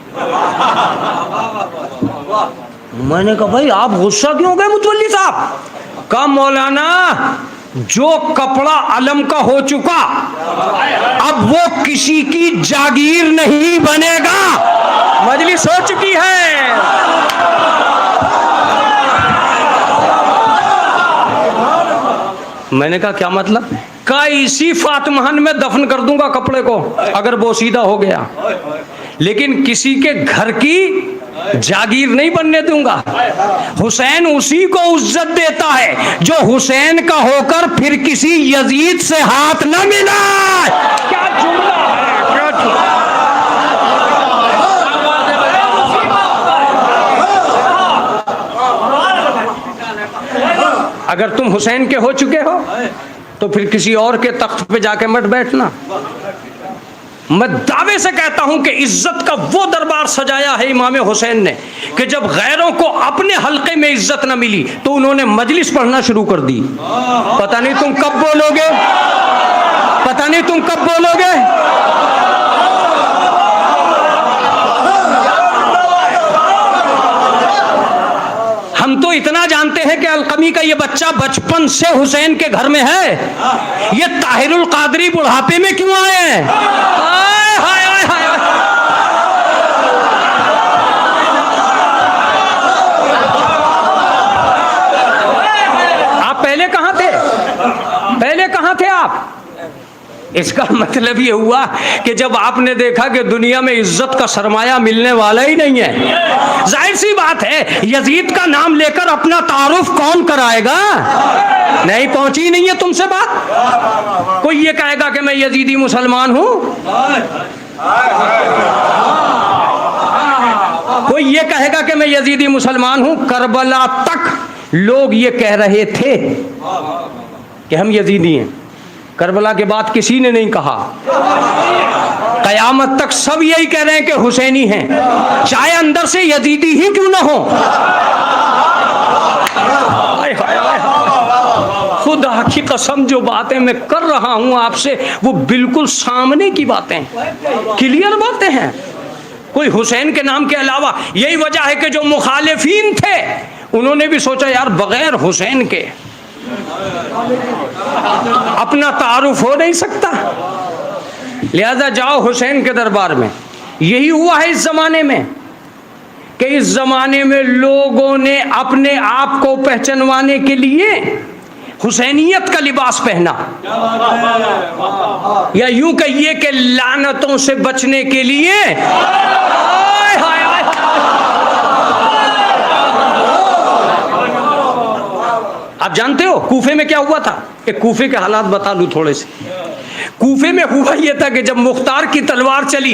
Speaker 1: मैंने कहा भाई आप गुस्सा क्यों गए मुतवल्ली साहब? कहा मौलाना, जो कपड़ा अलम का हो चुका अब वो किसी की जागीर नहीं बनेगा। मजलिस हो चुकी है। मैंने कहा क्या मतलब? का इसी फातमहन में दफन कर दूंगा कपड़े को अगर बोसीदा हो गया, लेकिन किसी के घर की जागीर नहीं बनने दूंगा। हुसैन उसी को इज्जत देता है जो हुसैन का होकर फिर किसी यजीद से हाथ न मिला। क्या जुमला है, क्या जुमला। अगर तुम हुसैन के हो चुके हो तो फिर किसी और के तख्त पे जाके मत बैठना। मैं दावे से कहता हूं कि इज्जत का वो दरबार सजाया है इमाम हुसैन ने कि जब गैरों को अपने हल्के में इज्जत न मिली तो उन्होंने मजलिस पढ़ना शुरू कर दी। पता नहीं तुम कब बोलोगे, पता नहीं तुम कब बोलोगे। हम तो इतना जानते हैं कि अलकमी का ये बच्चा बचपन से हुसैन के घर में है। ये ताहिरुल कादरी बुढ़ापे में क्यों आए हैं? हाय हाय हाय हाय। आप पहले कहां थे? पहले कहां थे आप? इसका मतलब ये हुआ कि जब आपने देखा कि दुनिया में इज्जत का सरमाया मिलने वाला ही नहीं है, जाहिर सी बात है यजीद का नाम लेकर अपना तारुफ कौन कराएगा? नहीं, पहुंची नहीं है तुमसे बात। कोई ये कहेगा कि मैं यजीदी मुसलमान हूं, कोई ये कहेगा कि मैं यजीदी मुसलमान हूं। करबला तक लोग ये कह रहे थे कि हम यजीदी हैं, करबला के बाद किसी ने नहीं कहा। कयामत तक सब यही कह रहे हैं कि हुसैनी हैं, चाहे अंदर से यजीदी ही क्यों ना हो। खुदा की कसम, जो बातें मैं कर रहा हूं आपसे वो बिल्कुल सामने की बातें, क्लियर बातें हैं। कोई हुसैन के नाम के अलावा, यही वजह है कि जो मुखालिफीन थे उन्होंने भी सोचा यार बगैर हुसैन के अपना तारुफ हो नहीं सकता, लिहाजा जाओ हुसैन के दरबार में। यही हुआ है इस जमाने में कि इस जमाने में लोगों ने अपने आप को पहचानवाने के लिए हुसैनियत का लिबास पहना, या यूं कहिए कि लानतों से बचने के लिए। आप जानते हो कूफे में क्या हुआ था? एक कूफे के हालात बता दूं थोड़े से। कूफे में हुआ यह था कि जब मुख्तार की तलवार चली,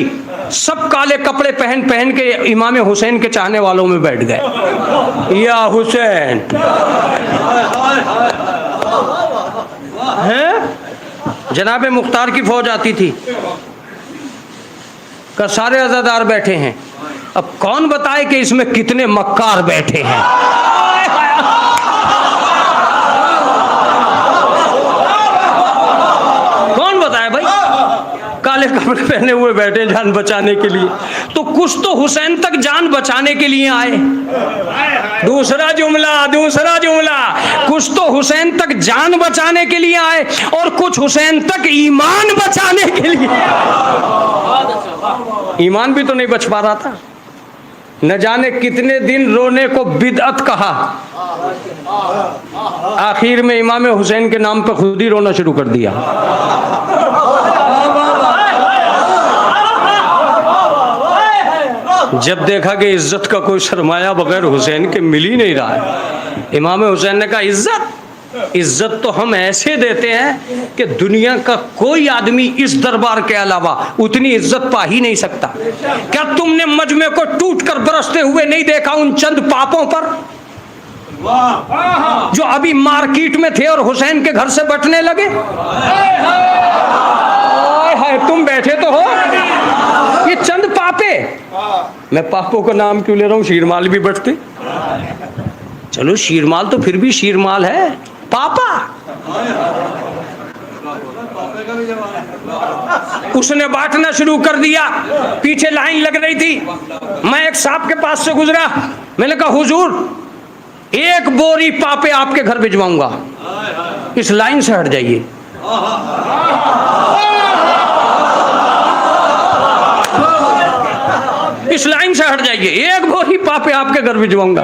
Speaker 1: सब काले कपड़े पहन पहन के इमाम हुसैन के चाहने वालों में बैठ गए। या हुसैन हैं, जनाब मुख्तार की फौज आती थी, का सारे अज़ादार बैठे हैं। अब कौन बताए कि इसमें कितने मक्कार बैठे हैं? कौन बताए भाई? काले कपड़े पहने हुए बैठे जान बचाने के लिए। तो कुछ तो हुसैन तक जान बचाने के लिए आए। दूसरा जुमला, कुछ तो हुसैन तक जान बचाने के लिए आए और कुछ हुसैन तक ईमान बचाने के लिए। ईमान भी तो नहीं बच पा रहा था। न जाने कितने दिन रोने को बिदअत कहा, आखिर में इमाम हुसैन के नाम पर खुद ही रोना शुरू कर दिया। जब देखा कि इज्जत का कोई सरमाया बगैर हुसैन के मिल ही नहीं रहा है, इमाम हुसैन ने कहा इज्जत तो हम ऐसे देते हैं कि दुनिया का कोई आदमी इस दरबार के अलावा उतनी इज्जत पा ही नहीं सकता। क्या तुमने मजमे को टूट कर बरसते हुए नहीं देखा उन चंद पापों पर जो अभी मार्केट में थे और हुसैन के घर से बटने लगे? हाय, तुम बैठे तो हो, ये चंद पापे। मैं पापों का नाम क्यों ले रहा हूं? शीरमाल भी बटते, चलो शीरमाल तो फिर भी शीरमाल है, पापा। उसने बांटना शुरू कर दिया, पीछे लाइन लग रही थी। मैं एक साहब के पास से गुजरा, मैंने कहा हुजूर 1 बोरी पापे आपके घर भिजवाऊंगा, इस लाइन से हट जाइए। इस लाइन से हट जाइए, 1 बोरी पापे आपके घर भिजवाऊंगा।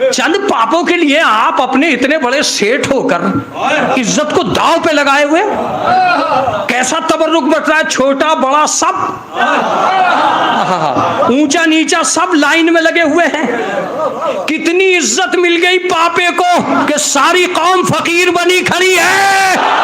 Speaker 1: चंद पापों के लिए आप अपने इतने बड़े सेठ होकर इज्जत को दांव पे लगाए हुए, कैसा तबर्रुक बच रहा है, छोटा बड़ा सब, ऊंचा नीचा सब लाइन में लगे हुए हैं। कितनी इज्जत मिल गई पापे को कि सारी कौम फकीर बनी खड़ी है।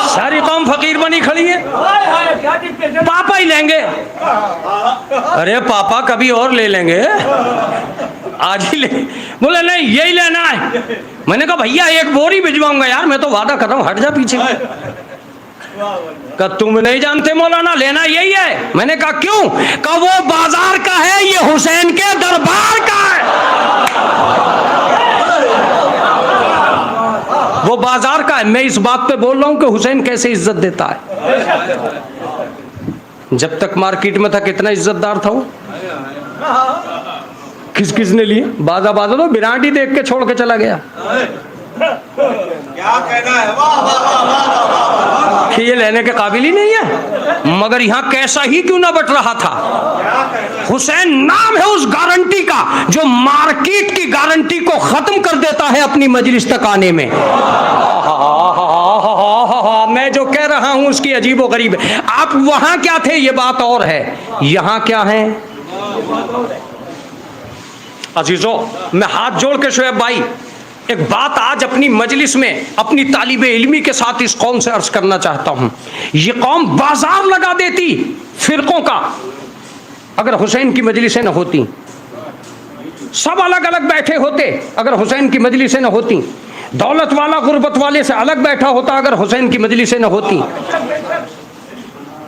Speaker 1: सारी कौम फकीर बनी खड़ी है, पापा ही लेंगे। अरे पापा कभी और ले लेंगे, आज ही ले। बोले नहीं यही लेना है। मैंने कहा भैया 1 बोरी भिजवाऊंगा यार, मैं तो वादा कर रहा हूँ, हट जा पीछे। कहा तुम नहीं जानते मौलाना, लेना यही है। मैंने कहा क्यों? कहा वो बाजार का है, ये हुसैन के दरबार का है। वो बाजार का है। मैं इस बात पे बोल रहा हूं कि हुसैन कैसे इज्जत देता है। जब तक मार्केट में था कितना इज्जतदार था वो। किस किसने लिए? बाजा बाजा तो विराट ही देख के छोड़ के चला गया।
Speaker 2: क्या कहना है, वाह वाह वाह वाह।
Speaker 1: कि ये लेने के काबिल ही नहीं है। मगर यहाँ कैसा ही क्यों ना बट रहा था। हुसैन नाम है उस गारंटी का जो मार्केट की गारंटी को खत्म कर देता है अपनी मजलिस तक आने में। मैं जो कह रहा हूं उसकी अजीबो गरीब है। आप वहां क्या थे ये बात और है, यहां क्या है। अजीजों, मैं हाथ जोड़ के शोएब भाई एक बात आज अपनी मजलिस में अपनी तालिबे इल्मी के साथ इस कौम से अर्ज करना चाहता हूं। ये कौम बाजार लगा देती फिरकों का अगर हुसैन की मजलिसें न होती। सब अलग अलग बैठे होते अगर हुसैन की मजलिसें न होती। दौलत वाला गुर्बत वाले से अलग बैठा होता अगर हुसैन की मजलिसें न होती।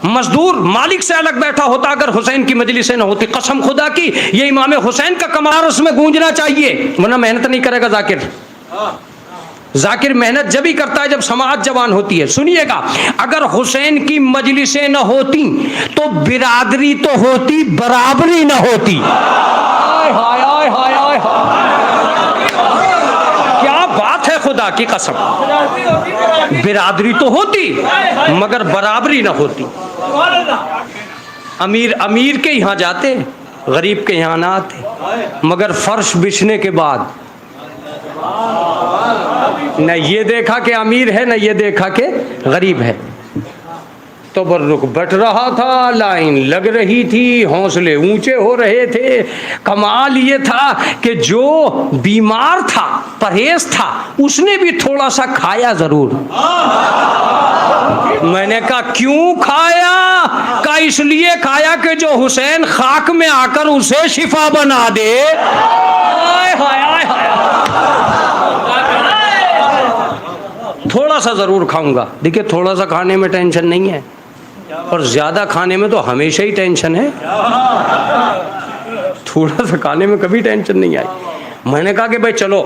Speaker 1: मजदूर मालिक से अलग बैठा होता अगर हुसैन की मजलिसें न होती। कसम खुदा की ये इमाम हुसैन का कमाल उसमें गूंजना चाहिए, वरना मेहनत नहीं करेगा जाकिर। जाकिर मेहनत जब ही करता है जब समाज जवान होती है। सुनिएगा, अगर हुसैन की मजलिसें न होती तो बिरादरी तो होती, बराबरी न होती। हाय हाय हाय हाय हाय, क्या बात है खुदा की कसम। बिरादरी तो होती मगर बराबरी न होती। अमीर अमीर के यहाँ जाते, गरीब के यहाँ ना आते। मगर फर्श बिछने के बाद न ये देखा कि अमीर है न ये देखा कि गरीब है। तो बर्रुक बट रहा था, लाइन लग रही थी, हौसले ऊंचे हो रहे थे। कमाल ये था कि जो बीमार था, परहेज था, उसने भी थोड़ा सा खाया जरूर। मैंने कहा क्यों खाया? का इसलिए खाया कि जो हुसैन खाक में आकर उसे शिफा बना दे। हाय हाय हाय हाय, थोड़ा सा जरूर खाऊंगा। देखिए थोड़ा सा खाने में टेंशन नहीं है, और ज्यादा खाने में तो हमेशा ही टेंशन है। थोड़ा सा खाने में कभी टेंशन नहीं आई। मैंने कहा कि भाई चलो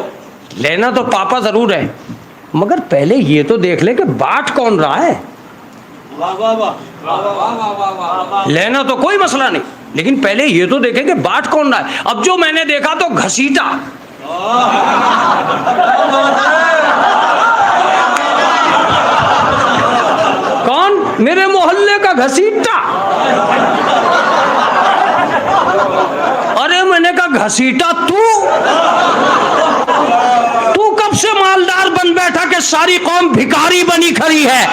Speaker 1: लेना तो पापा जरूर है, मगर पहले ये तो देख ले कि बांट कौन रहा है। लेना तो कोई मसला नहीं, लेकिन पहले ये तो देखे कि बांट कौन रहा है। अब जो मैंने देखा तो घसीटा। कौन? मेरे मोहल्ले का घसीटा। अरे मैंने कहा घसीटा तू कब से मालदार बन बैठा कि सारी कौम भिखारी बनी खड़ी है।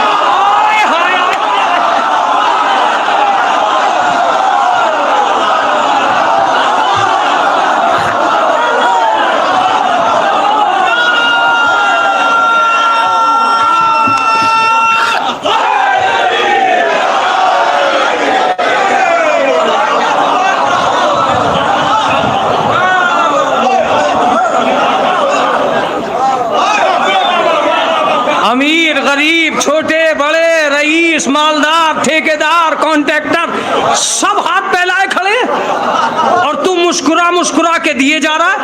Speaker 1: अमीर गरीब, छोटे बड़े, रईस, मालदार, ठेकेदार, कॉन्ट्रैक्टर, सब हाथ फैलाए खड़े, और तू मुस्कुरा मुस्कुरा के दिए जा रहा है।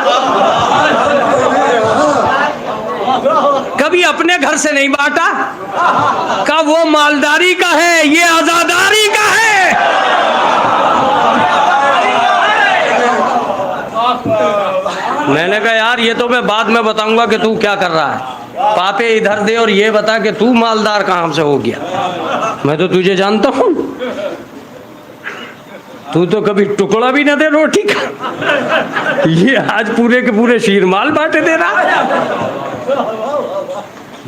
Speaker 1: कभी अपने घर से नहीं बांटा, का वो मालदारी का है, ये आजादारी का है। मैंने कहा यार ये तो मैं बाद में बताऊंगा कि तू क्या कर रहा है। पापे इधर दे और ये बता कि तू मालदार कहां से हो गया। मैं तो तुझे जानता हूं, तू तो कभी टुकड़ा भी ना दे रोटी का। ये आज पूरे के पूरे शीर माल बांटे दे रहा है।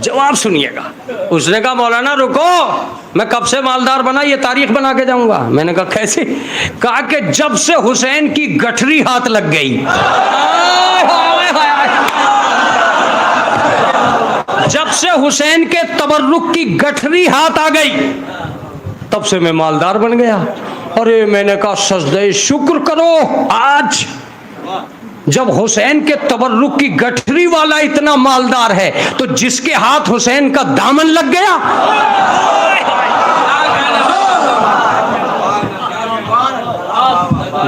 Speaker 1: जवाब सुनिएगा। उसने कहा मौलाना रुको, मैं कब से मालदार बना ये तारीख बना के जाऊंगा। मैंने कहा कैसे? कहा कि जब से हुसैन की गठरी हाथ लग गई। जब से हुसैन के तबर्रुक की गठरी हाथ आ गई तब से मैं मालदार बन गया। अरे मैंने कहा सजदे शुक्र करो, आज जब हुसैन के तबर्रुक की गठरी वाला इतना मालदार है तो जिसके हाथ हुसैन का दामन लग गया,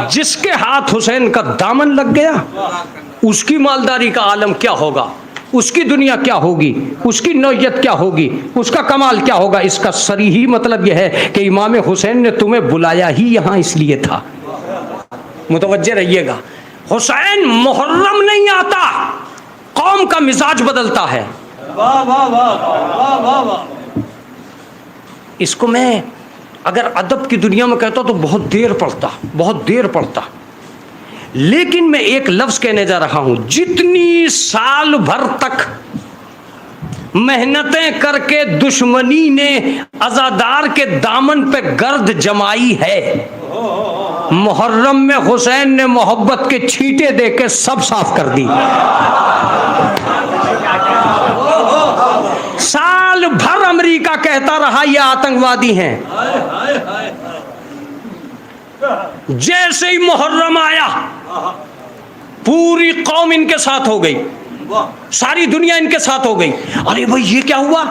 Speaker 1: जिसके हाथ हुसैन का दामन लग गया उसकी मालदारी का आलम क्या होगा, उसकी दुनिया क्या होगी, उसकी नौयत क्या होगी, उसका कमाल क्या होगा। इसका सरीही मतलब यह है कि इमाम हुसैन ने तुम्हें बुलाया ही यहाँ इसलिए था। मुतवज्जे रहिएगा। हुसैन मुहर्रम नहीं आता, कौम का मिजाज बदलता है।
Speaker 2: वाह वाह वाह वाह वाह वाह।
Speaker 1: इसको मैं अगर अदब की दुनिया में कहता तो बहुत देर पढ़ता, बहुत देर पढ़ता, लेकिन मैं एक लफ्ज कहने जा रहा हूं। जितनी साल भर तक मेहनतें करके दुश्मनी ने अज़ादार के दामन पे गर्द जमाई है, मुहर्रम में हुसैन ने मोहब्बत के छींटे दे के सब साफ कर दी। साल भर अमेरिका कहता रहा ये आतंकवादी हैं, जैसे ही मुहर्रम आया पूरी कौम इनके साथ हो गई, सारी दुनिया इनके साथ हो गई। अरे भाई ये क्या हुआ,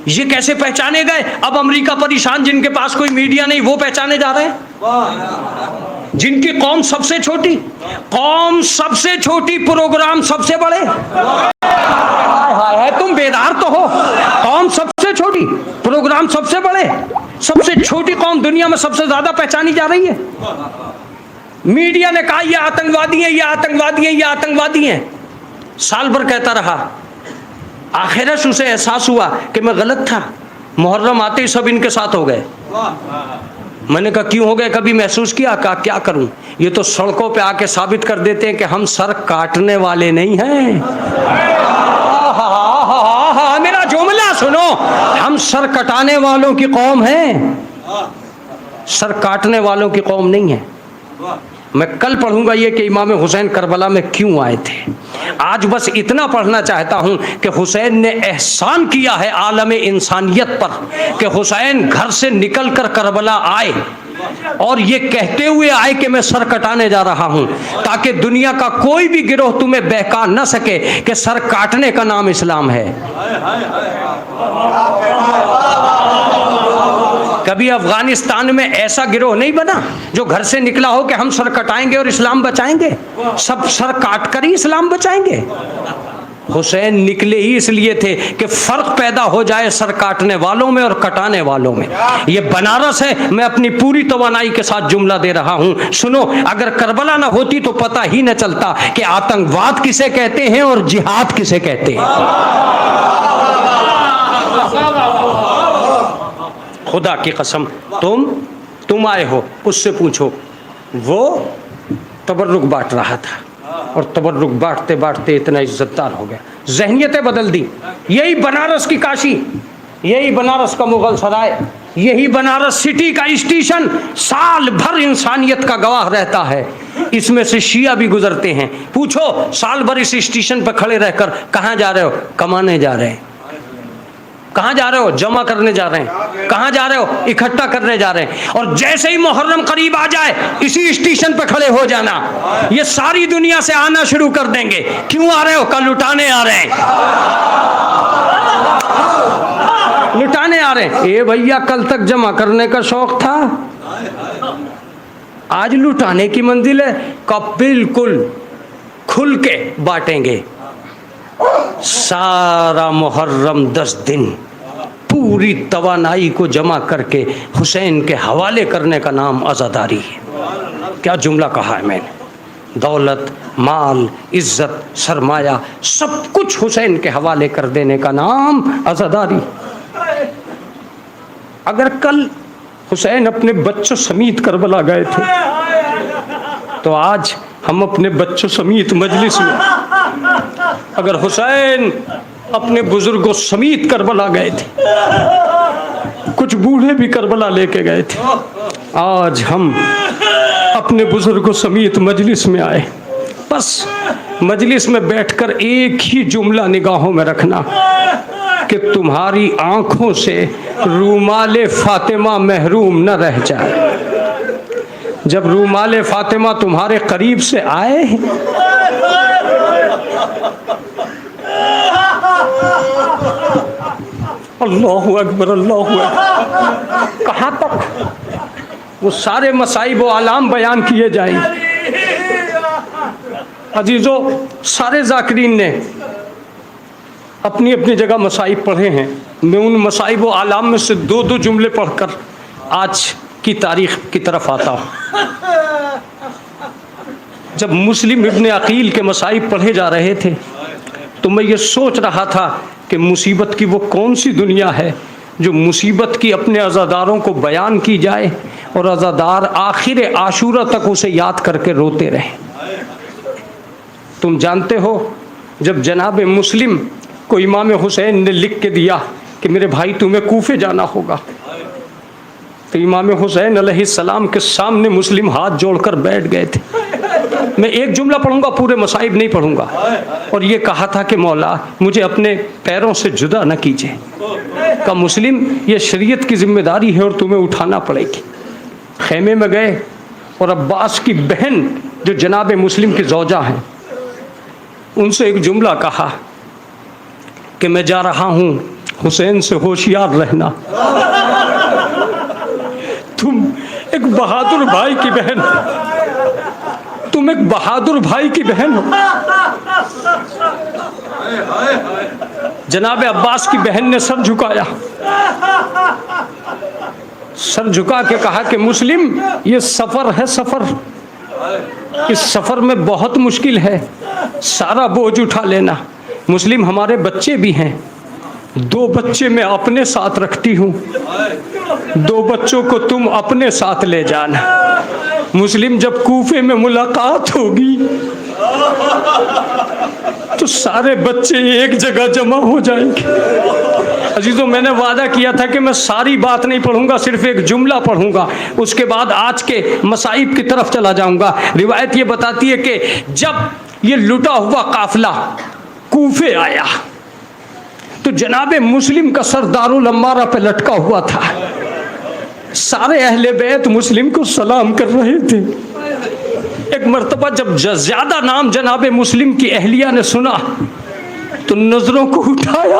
Speaker 1: ये कैसे पहचाने गए? अब अमेरिका परेशान, जिनके पास कोई मीडिया नहीं वो पहचाने जा रहे हैं। जिनकी कौम सबसे छोटी, कौम सबसे छोटी, प्रोग्राम सबसे बड़े। हाय तुम बेदार तो हो, कौम सबसे छोटी, प्रोग्राम सबसे बड़े, सबसे छोटी कौम दुनिया में सबसे ज्यादा पहचानी जा रही है। मीडिया ने कहा ये आतंकवादी हैं, ये आतंकवादी हैं, ये आतंकवादी हैं। साल भर कहता रहा, आखिरत उसे एहसास हुआ कि मैं गलत था। मुहर्रम आते ही सब इनके साथ हो गए। मैंने कहा क्यों हो गए, कभी महसूस किया? कहा क्या करूं, ये तो सड़कों पे आके साबित कर देते हैं कि हम सर काटने वाले नहीं हैं। मेरा जुमला सुनो, हम सर कटाने वालों की कौम हैं, सर काटने वालों की कौम नहीं है। मैं कल पढ़ूंगा ये कि इमाम हुसैन करबला में क्यों आए थे। आज बस इतना पढ़ना चाहता हूं कि हुसैन ने एहसान किया है आलम इंसानियत पर कि हुसैन घर से निकलकर करबला आए और ये कहते हुए आए कि मैं सर कटाने जा रहा हूं, ताकि दुनिया का कोई भी गिरोह तुम्हें बहका न सके कि सर काटने का नाम इस्लाम है। कभी अफगानिस्तान में ऐसा गिरोह नहीं बना जो घर से निकला हो कि हम सर कटाएंगे और इस्लाम बचाएंगे। सब सर काट कर ही इस्लाम बचाएंगे। हुसैन निकले ही इसलिए थे कि फर्क पैदा हो जाए सर काटने वालों में और कटाने वालों में। ये बनारस है, मैं अपनी पूरी तवानाई के साथ जुमला दे रहा हूं। सुनो, अगर करबला ना होती तो पता ही न चलता कि आतंकवाद किसे कहते हैं और जिहाद किसे कहते हैं। खुदा की कसम, तुम आए हो, उससे पूछो, वो तबर्रुक बांट रहा था और तबर्रुक बांटते बांटते इतना इज्जतदार हो गया, ज़हनियतें बदल दी। यही बनारस की काशी, यही बनारस का मुगल सराय, यही बनारस सिटी का स्टेशन साल भर इंसानियत का गवाह रहता है। इसमें से शिया भी गुजरते हैं। पूछो, साल भर इस स्टेशन पर खड़े रहकर कहाँ जा रहे हो? कमाने जा रहे हैं। कहाँ जा रहे हो? जमा करने जा रहे हैं। कहाँ जा रहे हो? इकट्ठा करने जा रहे हैं। और जैसे ही मुहर्रम करीब आ जाए इसी स्टेशन पर खड़े हो जाना। ये सारी दुनिया से आना शुरू कर देंगे। क्यों आ रहे हो? कल लुटाने आ रहे हैं, लुटाने आ रहे हैं। ए भैया, कल तक जमा करने का शौक था, आज लुटाने की मंजिल है। कब बिल्कुल खुल के बांटेंगे। सारा मुहर्रम 10 दिन पूरी तवानाई को जमा करके हुसैन के हवाले करने का नाम आज़ादारी है। क्या जुमला कहा है मैंने। दौलत, माल, इज्जत, सरमाया सब कुछ हुसैन के हवाले कर देने का नाम आज़ादारी। अगर कल हुसैन अपने बच्चों समेत करबला गए थे तो आज हम अपने बच्चों समेत मजलिस में, अगर हुसैन अपने बुजुर्गों समेत करबला गए थे, कुछ बूढ़े भी करबला लेके गए थे, आज हम अपने बुजुर्गों समेत मजलिस में आए। बस मजलिस में बैठकर एक ही जुमला निगाहों में रखना कि तुम्हारी आंखों से रूमाले फातिमा महरूम न रह जाए। जब रूमाले फातिमा तुम्हारे करीब से आए, अल्लाहु अकबर, अल्लाहु अकबर, कहाँ तक वो सारे मसाइब व आलाम बयान किए जाएंगे। अजीजों, सारे जाकिरीन ने अपनी अपनी जगह मसाइब पढ़े हैं। मैं उन मसाइब व आलाम में से 2-2 जुमले पढ़कर आज की तारीख की तरफ आता हूँ। जब मुस्लिम इब्न अकील के मसाइब पढ़े जा रहे थे तो मैं ये सोच रहा था कि मुसीबत की वो कौन सी दुनिया है जो मुसीबत की अपने अज़ादारों को बयान की जाए और अज़ादार आखिर आशूरा तक उसे याद करके रोते रहें। तुम जानते हो जब जनाब मुस्लिम को इमाम हुसैन ने लिख के दिया कि मेरे भाई तुम्हें कूफे जाना होगा, तो इमाम हुसैन अलैहिस्सलाम के सामने मुस्लिम हाथ जोड़कर बैठ गए थे। मैं एक जुमला पढ़ूंगा, पूरे मसाइब नहीं पढ़ूंगा। और ये कहा था कि मौला मुझे अपने पैरों से जुदा न कीजिए। का मुस्लिम ये शरीयत की जिम्मेदारी है और तुम्हें उठाना पड़ेगी। खेमे में गए और अब्बास की बहन जो जनाब मुस्लिम की ज़ौजा हैं उनसे एक जुमला कहा कि मैं जा रहा हूँ, हुसैन से होशियार रहना। तुम एक बहादुर भाई की बहन, तुम एक बहादुर भाई की बहन हो। जनाब अब्बास की बहन ने सर झुकाया, सर झुका के कहा कि मुस्लिम ये सफ़र है, सफ़र, इस सफ़र में बहुत मुश्किल है, सारा बोझ उठा लेना। मुस्लिम हमारे बच्चे भी हैं, 2 बच्चे मैं अपने साथ रखती हूँ, 2 बच्चों को तुम अपने साथ ले जाना। मुस्लिम जब कूफे में मुलाकात होगी तो सारे बच्चे एक जगह जमा हो जाएंगे। अजीजों, मैंने वादा किया था कि मैं सारी बात नहीं पढ़ूंगा, सिर्फ एक जुमला पढ़ूंगा, उसके बाद आज के मसाइब की तरफ चला जाऊंगा। रिवायत ये बताती है कि जब ये लुटा हुआ काफिला कूफे आया तो जनाब मुस्लिम का सर दारुल अम्मारा पे लटका हुआ था। सारे अहले बैत मुस्लिम को सलाम कर रहे थे। एक मर्तबा जब ज्यादा नाम जनाब मुस्लिम की अहलिया ने सुना तो नजरों को उठाया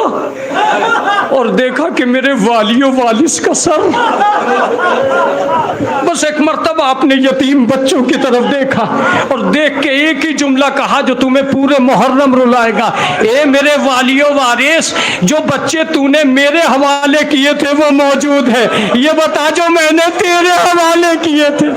Speaker 1: और देखा कि मेरे वालियो वालिस का सर। बस एक मर्तबा अपने यतीम बच्चों की तरफ देखा और देख के एक ही जुमला कहा जो तुम्हें पूरे मुहर्रम रुलाएगा, ए मेरे वालियो वारिस, जो बच्चे तूने मेरे हवाले किए थे वो मौजूद है, ये बता जो मैंने तेरे हवाले किए थे।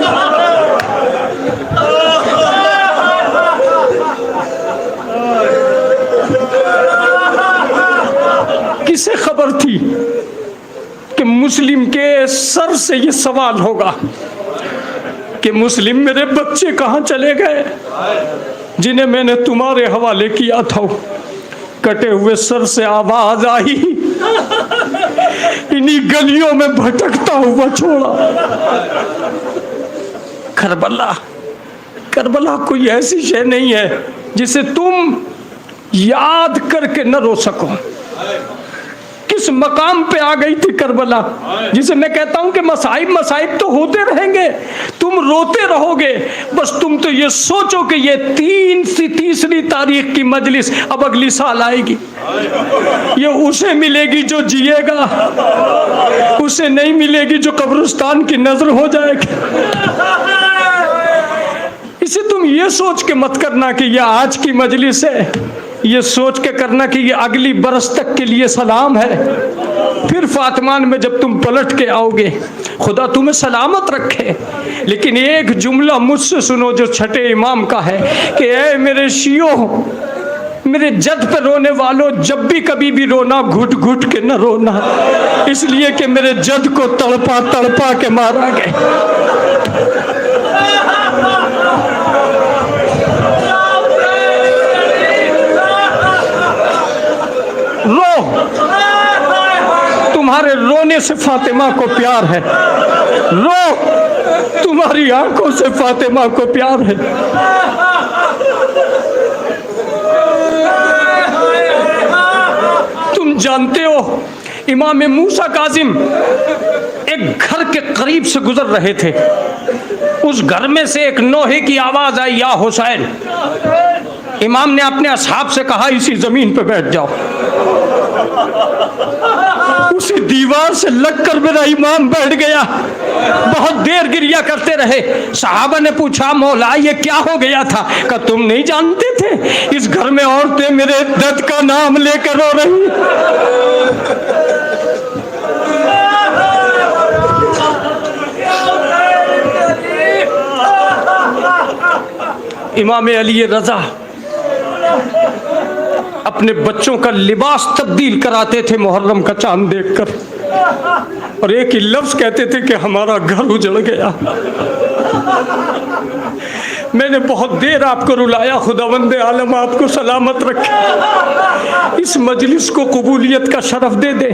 Speaker 1: किसे खबर थी कि मुस्लिम के सर से ये सवाल होगा कि मुस्लिम मेरे बच्चे कहाँ चले गए जिन्हें मैंने तुम्हारे हवाले किया था। कटे हुए सर से आवाज आई, इन्हीं गलियों में भटकता हुआ छोड़ा। करबला, करबला कोई ऐसी शय नहीं है जिसे तुम याद करके न रो सको। किस मकाम पे आ गई थी करबला, जिसे मैं कहता हूं कि मसाइब मसाइब तो होते रहेंगे, तुम रोते रहोगे। बस तुम तो ये सोचो कि ये 3 तारीख की मजलिस अब अगली साल आएगी, ये उसे मिलेगी जो जिएगा, उसे नहीं मिलेगी जो कब्रिस्तान की नजर हो जाएगी। इसे तुम ये सोच के मत करना कि ये आज की मजलिस है, ये सोच के करना कि ये अगली बरस तक के लिए सलाम है। फिर फातिमान में जब तुम पलट के आओगे, खुदा तुम्हें सलामत रखे। लेकिन एक जुमला मुझसे सुनो जो छठे इमाम का है कि ऐ मेरे शियो, मेरे जद पे रोने वालों, जब भी कभी भी रोना घुट घुट के न रोना, इसलिए कि मेरे जद को तड़पा तड़पा के मारा गया। रो, तुम्हारे रोने से फातिमा को प्यार है, रो, तुम्हारी आंखों से फातिमा को प्यार है। तुम जानते हो इमाम मूसा काजिम एक घर के करीब से गुजर रहे थे, उस घर में से एक नोहे की आवाज आई, या हुसैन। इमाम ने अपने असहाब से कहा इसी जमीन पे बैठ जाओ। उसी दीवार से लगकर मेरा इमाम बैठ गया। बहुत देर गिरिया करते रहे। सहाबा ने पूछा, मौला ये क्या हो गया था? का तुम नहीं जानते थे इस घर में औरतें मेरे दर्द का नाम लेकर रो रही। इमाम अली रज़ा अपने बच्चों का लिबास तब्दील कराते थे मुहर्रम का चांद देखकर, और एक ही लफ्ज कहते थे कि हमारा घर उजड़ गया। मैंने बहुत देर आपको रुलाया, खुदावंद आलम आपको सलामत रखे, इस मजलिस को कबूलियत का शरफ दे दे।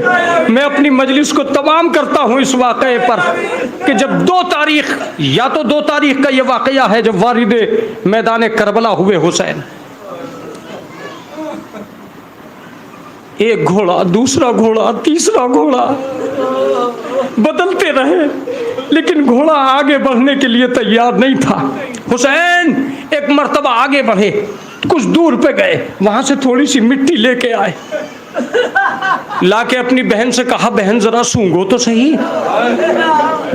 Speaker 1: मैं अपनी मजलिस को तमाम करता हूँ इस वाक़े पर कि जब 2 तारीख, या तो 2 तारीख का ये वाक़या है जब वारिदे मैदान करबला हुए हुसैन, एक घोड़ा, दूसरा घोड़ा, तीसरा घोड़ा बदलते रहे, लेकिन घोड़ा आगे बढ़ने के लिए तैयार नहीं था। हुसैन एक मर्तबा आगे बढ़े, कुछ दूर पे गए, वहां से थोड़ी सी मिट्टी लेके आए, लाके अपनी बहन से कहा, बहन जरा सूंघो तो सही।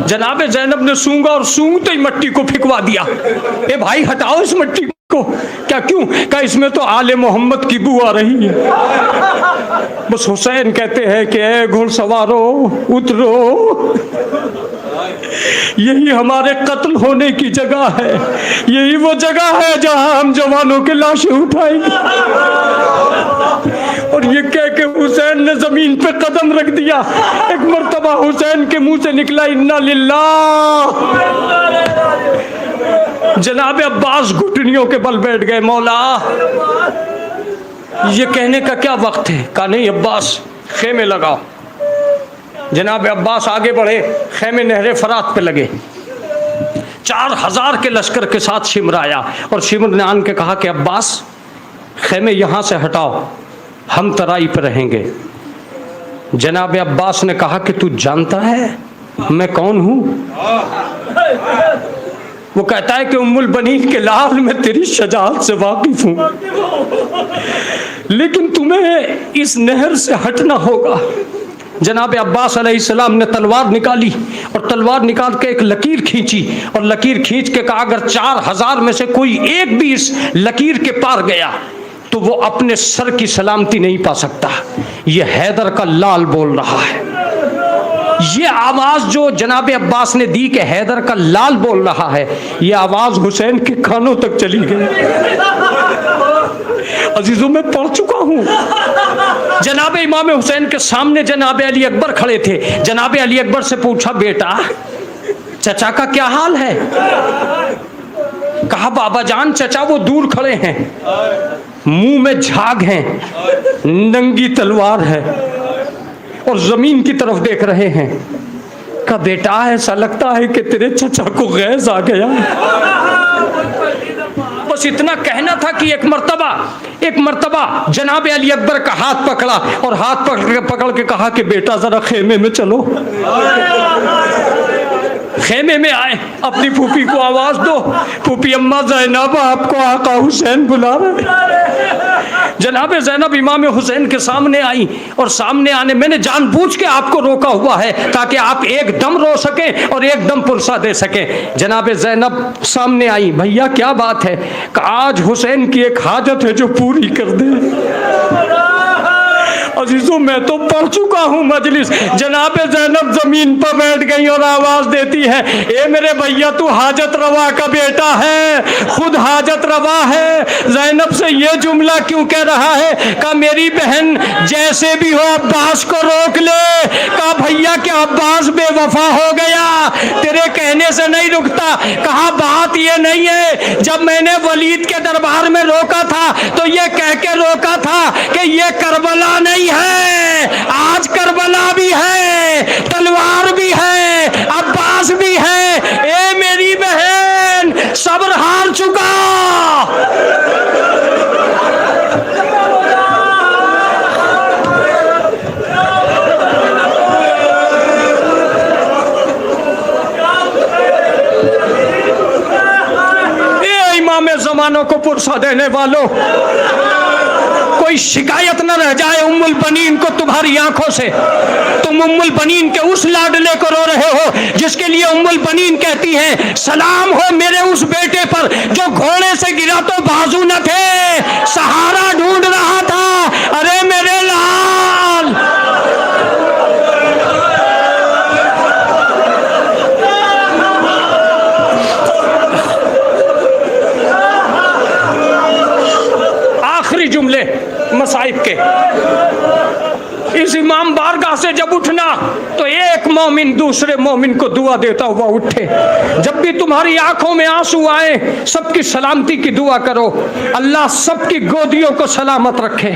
Speaker 1: जनाब ज़ैनब ने सूंघा और सूंघते ही मिट्टी को फेंकवा दिया। ए भाई हटाओ इस मिट्टी को। क्या क्यों? क्या इसमें तो आले मोहम्मद की बू आ रही है। बस हुसैन कहते हैं कि ए घुड़सवारो उतरो, यही हमारे कत्ल होने की जगह है, यही वो जगह है जहां हम जवानों के लाशें उठाएंगे। और ये कह के हुसैन ने जमीन पे कदम रख दिया। एक मर्तबा हुसैन के मुंह से निकला, इन्ना लिल्लाह। जनाब अब्बास घुटनियों के बल बैठ गए, मौला ये कहने का क्या वक्त है? कहा नहीं अब्बास, खेमे लगाओ। जनाब अब्बास आगे बढ़े, खेमे नहरे फरात पे लगे। 4000 के लश्कर के साथ शिमर आया, और शिमर ने आन के कहा कि अब्बास खेमे यहाँ से हटाओ, हम तराई पर रहेंगे। जनाब अब्बास ने कहा कि तू जानता है मैं कौन हूँ? वो कहता है कि उम्मुल बनीन के लाल, मैं तेरी शजाअत से वाकिफ हूँ, लेकिन तुम्हें इस नहर से हटना होगा। जनाब अब्बास अलैहिस्सलाम ने तलवार निकाली, और तलवार निकाल के एक लकीर खींची, और लकीर खींच के कहा अगर 4000 में से कोई एक भी इस लकीर के पार गया तो वो अपने सर की सलामती नहीं पा सकता। ये हैदर का लाल बोल रहा है। ये आवाज जो जनाब अब्बास ने दी कि हैदर का लाल बोल रहा है, ये आवाज हुसैन के कानों तक चली गई। अजीजों में पढ़ चुका हूँ। जनाब इमाम हुसैन के सामने जनाब अली अकबर खड़े थे। जनाब अली अकबर से पूछा, बेटा चचा का क्या हाल है? कहा बाबा जान, चचा वो दूर खड़े हैं, मुंह में झाग हैं, नंगी तलवार है और जमीन की तरफ देख रहे हैं। का बेटा ऐसा लगता है कि तेरे चचा को गैस आ गया। बस इतना कहना था कि एक मर्तबा जनाब अली अकबर का हाथ पकड़ा, और हाथ पकड़ के कहा कि बेटा जरा खेमे में चलो। खेमे में आए, अपनी फूफी को आवाज दो, फूफी अम्मा ज़ैनब आपको आका हुसैन बुला रहे। जनाब ज़ैनब इमाम हुसैन के सामने आई, और सामने आने मैंने जानबूझ के आपको रोका हुआ है ताकि आप एक दम रो सकें और एक दम पुरसा दे सकें। जनाब ज़ैनब सामने आई, भैया क्या बात है? कि आज हुसैन की एक हाजत है जो पूरी कर दे। अजीजों मैं तो पढ़ चुका हूँ मजलिस। जनाब ज़ैनब जमीन पर बैठ गई और आवाज देती है, ए मेरे भैया तू हाजत रवा का बेटा है, खुद हाजत रवा है। ज़ैनब से ये जुमला क्यों कह रहा है? का मेरी बहन जैसे भी हो अब्बास को रोक ले। का भैया क्या अब्बास बेवफा हो गया? तेरे कहने से नहीं रुकता। कहा बात ये नहीं है, जब मैंने वलीद के दरबार में रोका था तो ये कह के रोका था कि ये करबला नहीं है, आज करबला भी है, तलवार भी है, अब्बास भी है। ए मेरी बहन सब्र हार चुका। ए इमाम ज़मानों को पुरसा देने वालों, कोई शिकायत न रह जाए उम्मुल बनीन को तुम्हारी आंखों से। तुम उम्मुल बनीन के उस लाडले को रो रहे हो जिसके लिए उम्मुल बनीन कहती है, सलाम हो मेरे उस बेटे पर जो घोड़े से गिरा तो बाजू न थे, सहारा ढूंढ रहा था। अरे मेरे लाल, मसाइब के। इस इमाम बारगाह से जब उठना तो एक मोमिन दूसरे मोमिन को दुआ देता हुआ उठे। जब भी तुम्हारी आंखों में आंसू आए सबकी सलामती की दुआ करो। अल्लाह सबकी गोदियों को सलामत रखे,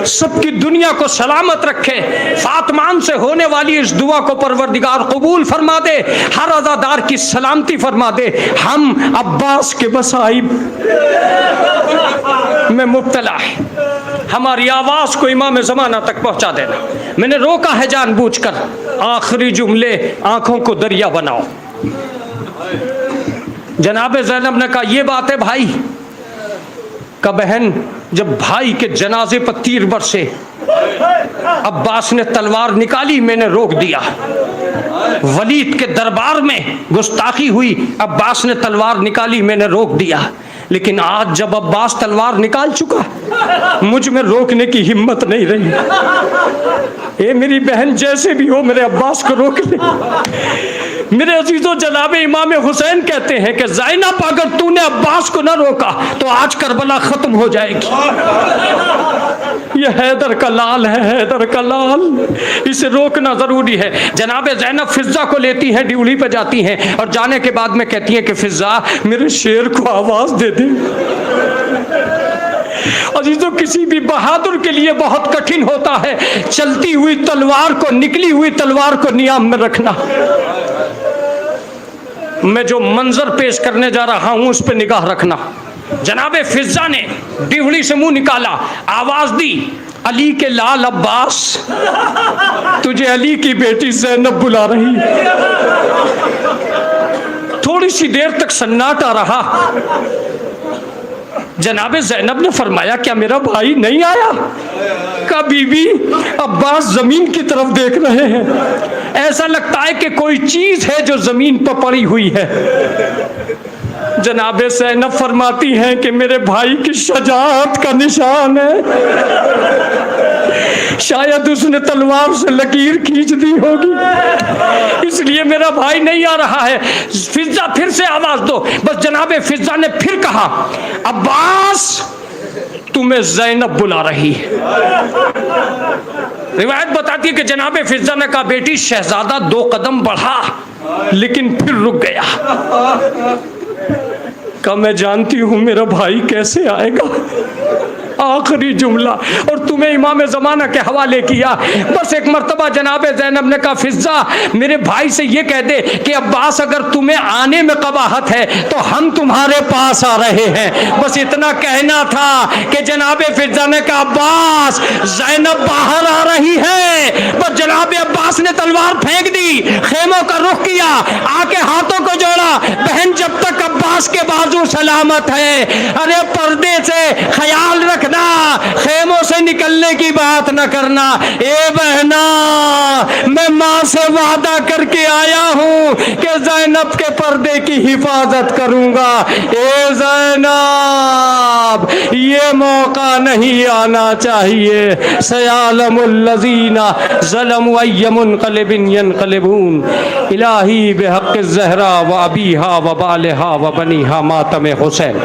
Speaker 1: सबकी दुनिया को सलामत रखे। फातमान से होने वाली इस दुआ को परवरदिगार कबूल फरमा दे, हर अज़ादार की सलामती फरमा दे। हम अब्बास के मसाइब में मुब्तला है, हमारी आवाज को इमाम ज़माना तक पहुंचा देना। मैंने रोका है जानबूझकर, आखिरी जुमले आंखों को दरिया बनाओ। जनाब ज़ैनब ने कहा ये बात है भाई का बहन, जब भाई के जनाजे पर तीर बरसे अब्बास ने तलवार निकाली, मैंने रोक दिया। वलीद के दरबार में गुस्ताखी हुई, अब्बास ने तलवार निकाली, मैंने रोक दिया। लेकिन आज जब अब्बास तलवार निकाल चुका, मुझ में रोकने की हिम्मत नहीं रही। ए मेरी बहन, जैसे भी हो मेरे अब्बास को रोक ले। मेरे अजीजों, जनाब इमाम हुसैन कहते हैं कि ज़ैनब अगर तूने अब्बास को ना रोका तो आज करबला खत्म हो जाएगी। ये हैदर का लाल है, हैदर का लाल, इसे रोकना जरूरी है। जनाब ज़ैनब फिजा को लेती हैं, ड्यूटी पे जाती हैं और जाने के बाद में कहती हैं कि फिजा मेरे शेर को आवाज दे दे। अजीजों, किसी भी बहादुर के लिए बहुत कठिन होता है चलती हुई तलवार को, निकली हुई तलवार को नियाम में रखना। मैं जो मंजर पेश करने जा रहा हूं उस पर निगाह रखना। जनाबे फिजा ने डिवड़ी से मुंह निकाला, आवाज दी, अली के लाल अब्बास, तुझे अली की बेटी ज़ैनब बुला रही। थोड़ी सी देर तक सन्नाटा रहा। जनाबे ज़ैनब ने फरमाया क्या मेरा भाई नहीं आया? का बीबी अब्बास जमीन की तरफ देख रहे हैं, ऐसा लगता है कि कोई चीज है जो जमीन पर पड़ी हुई है। जनाबे ज़ैनब फरमाती हैं कि मेरे भाई की शजाअत का निशान है, शायद उसने तलवार से लकीर खींच दी होगी, इसलिए मेरा भाई नहीं आ रहा है। फिजा फिर से आवाज दो। बस जनाबे फिजा ने फिर कहा, अब्बास तुम्हें ज़ैनब बुला रही है। रिवायत बताती है कि जनाबे फिजा ने कहा, बेटी शहजादा 2 कदम बढ़ा लेकिन फिर रुक गया। कहा मैं जानती हूं मेरा भाई कैसे आएगा। आखिरी जुमला, और तुम्हें इमाम ज़माना के हवाले किया। बस एक मर्तबा जनाबे ज़ैनब ने कहा, फिजा मेरे भाई से ये कह दे कि अब्बास अगर तुम्हें आने में कबाहत है तो हम तुम्हारे पास आ रहे हैं। बस इतना कहना था कि जनाबे फिजा ने कहा, अब्बास ज़ैनब बाहर आ रही है। बस जनाबे अब्बास ने तलवार फेंक दी, खेमों का रुख किया, आके हाथों को जोड़ा। बहन जब तक अब्बास के बाजू सलामत है, अरे पर्दे से ख्याल रख, खेमों से निकलने की बात न करना। ए बहना, मैं मां से वादा करके आया हूं कि ज़ैनब के पर्दे की हिफाजत करूंगा। ए ज़ैनब, ये मौका नहीं आना चाहिए। सयालमुल्लज़ीना ज़लमू अय्यमुनक़लिबिन यनक़लिबून इलाही बिहक़्क़ि ज़हरा व अबीहा व बालिहा व बनीहा मातम हुसैन।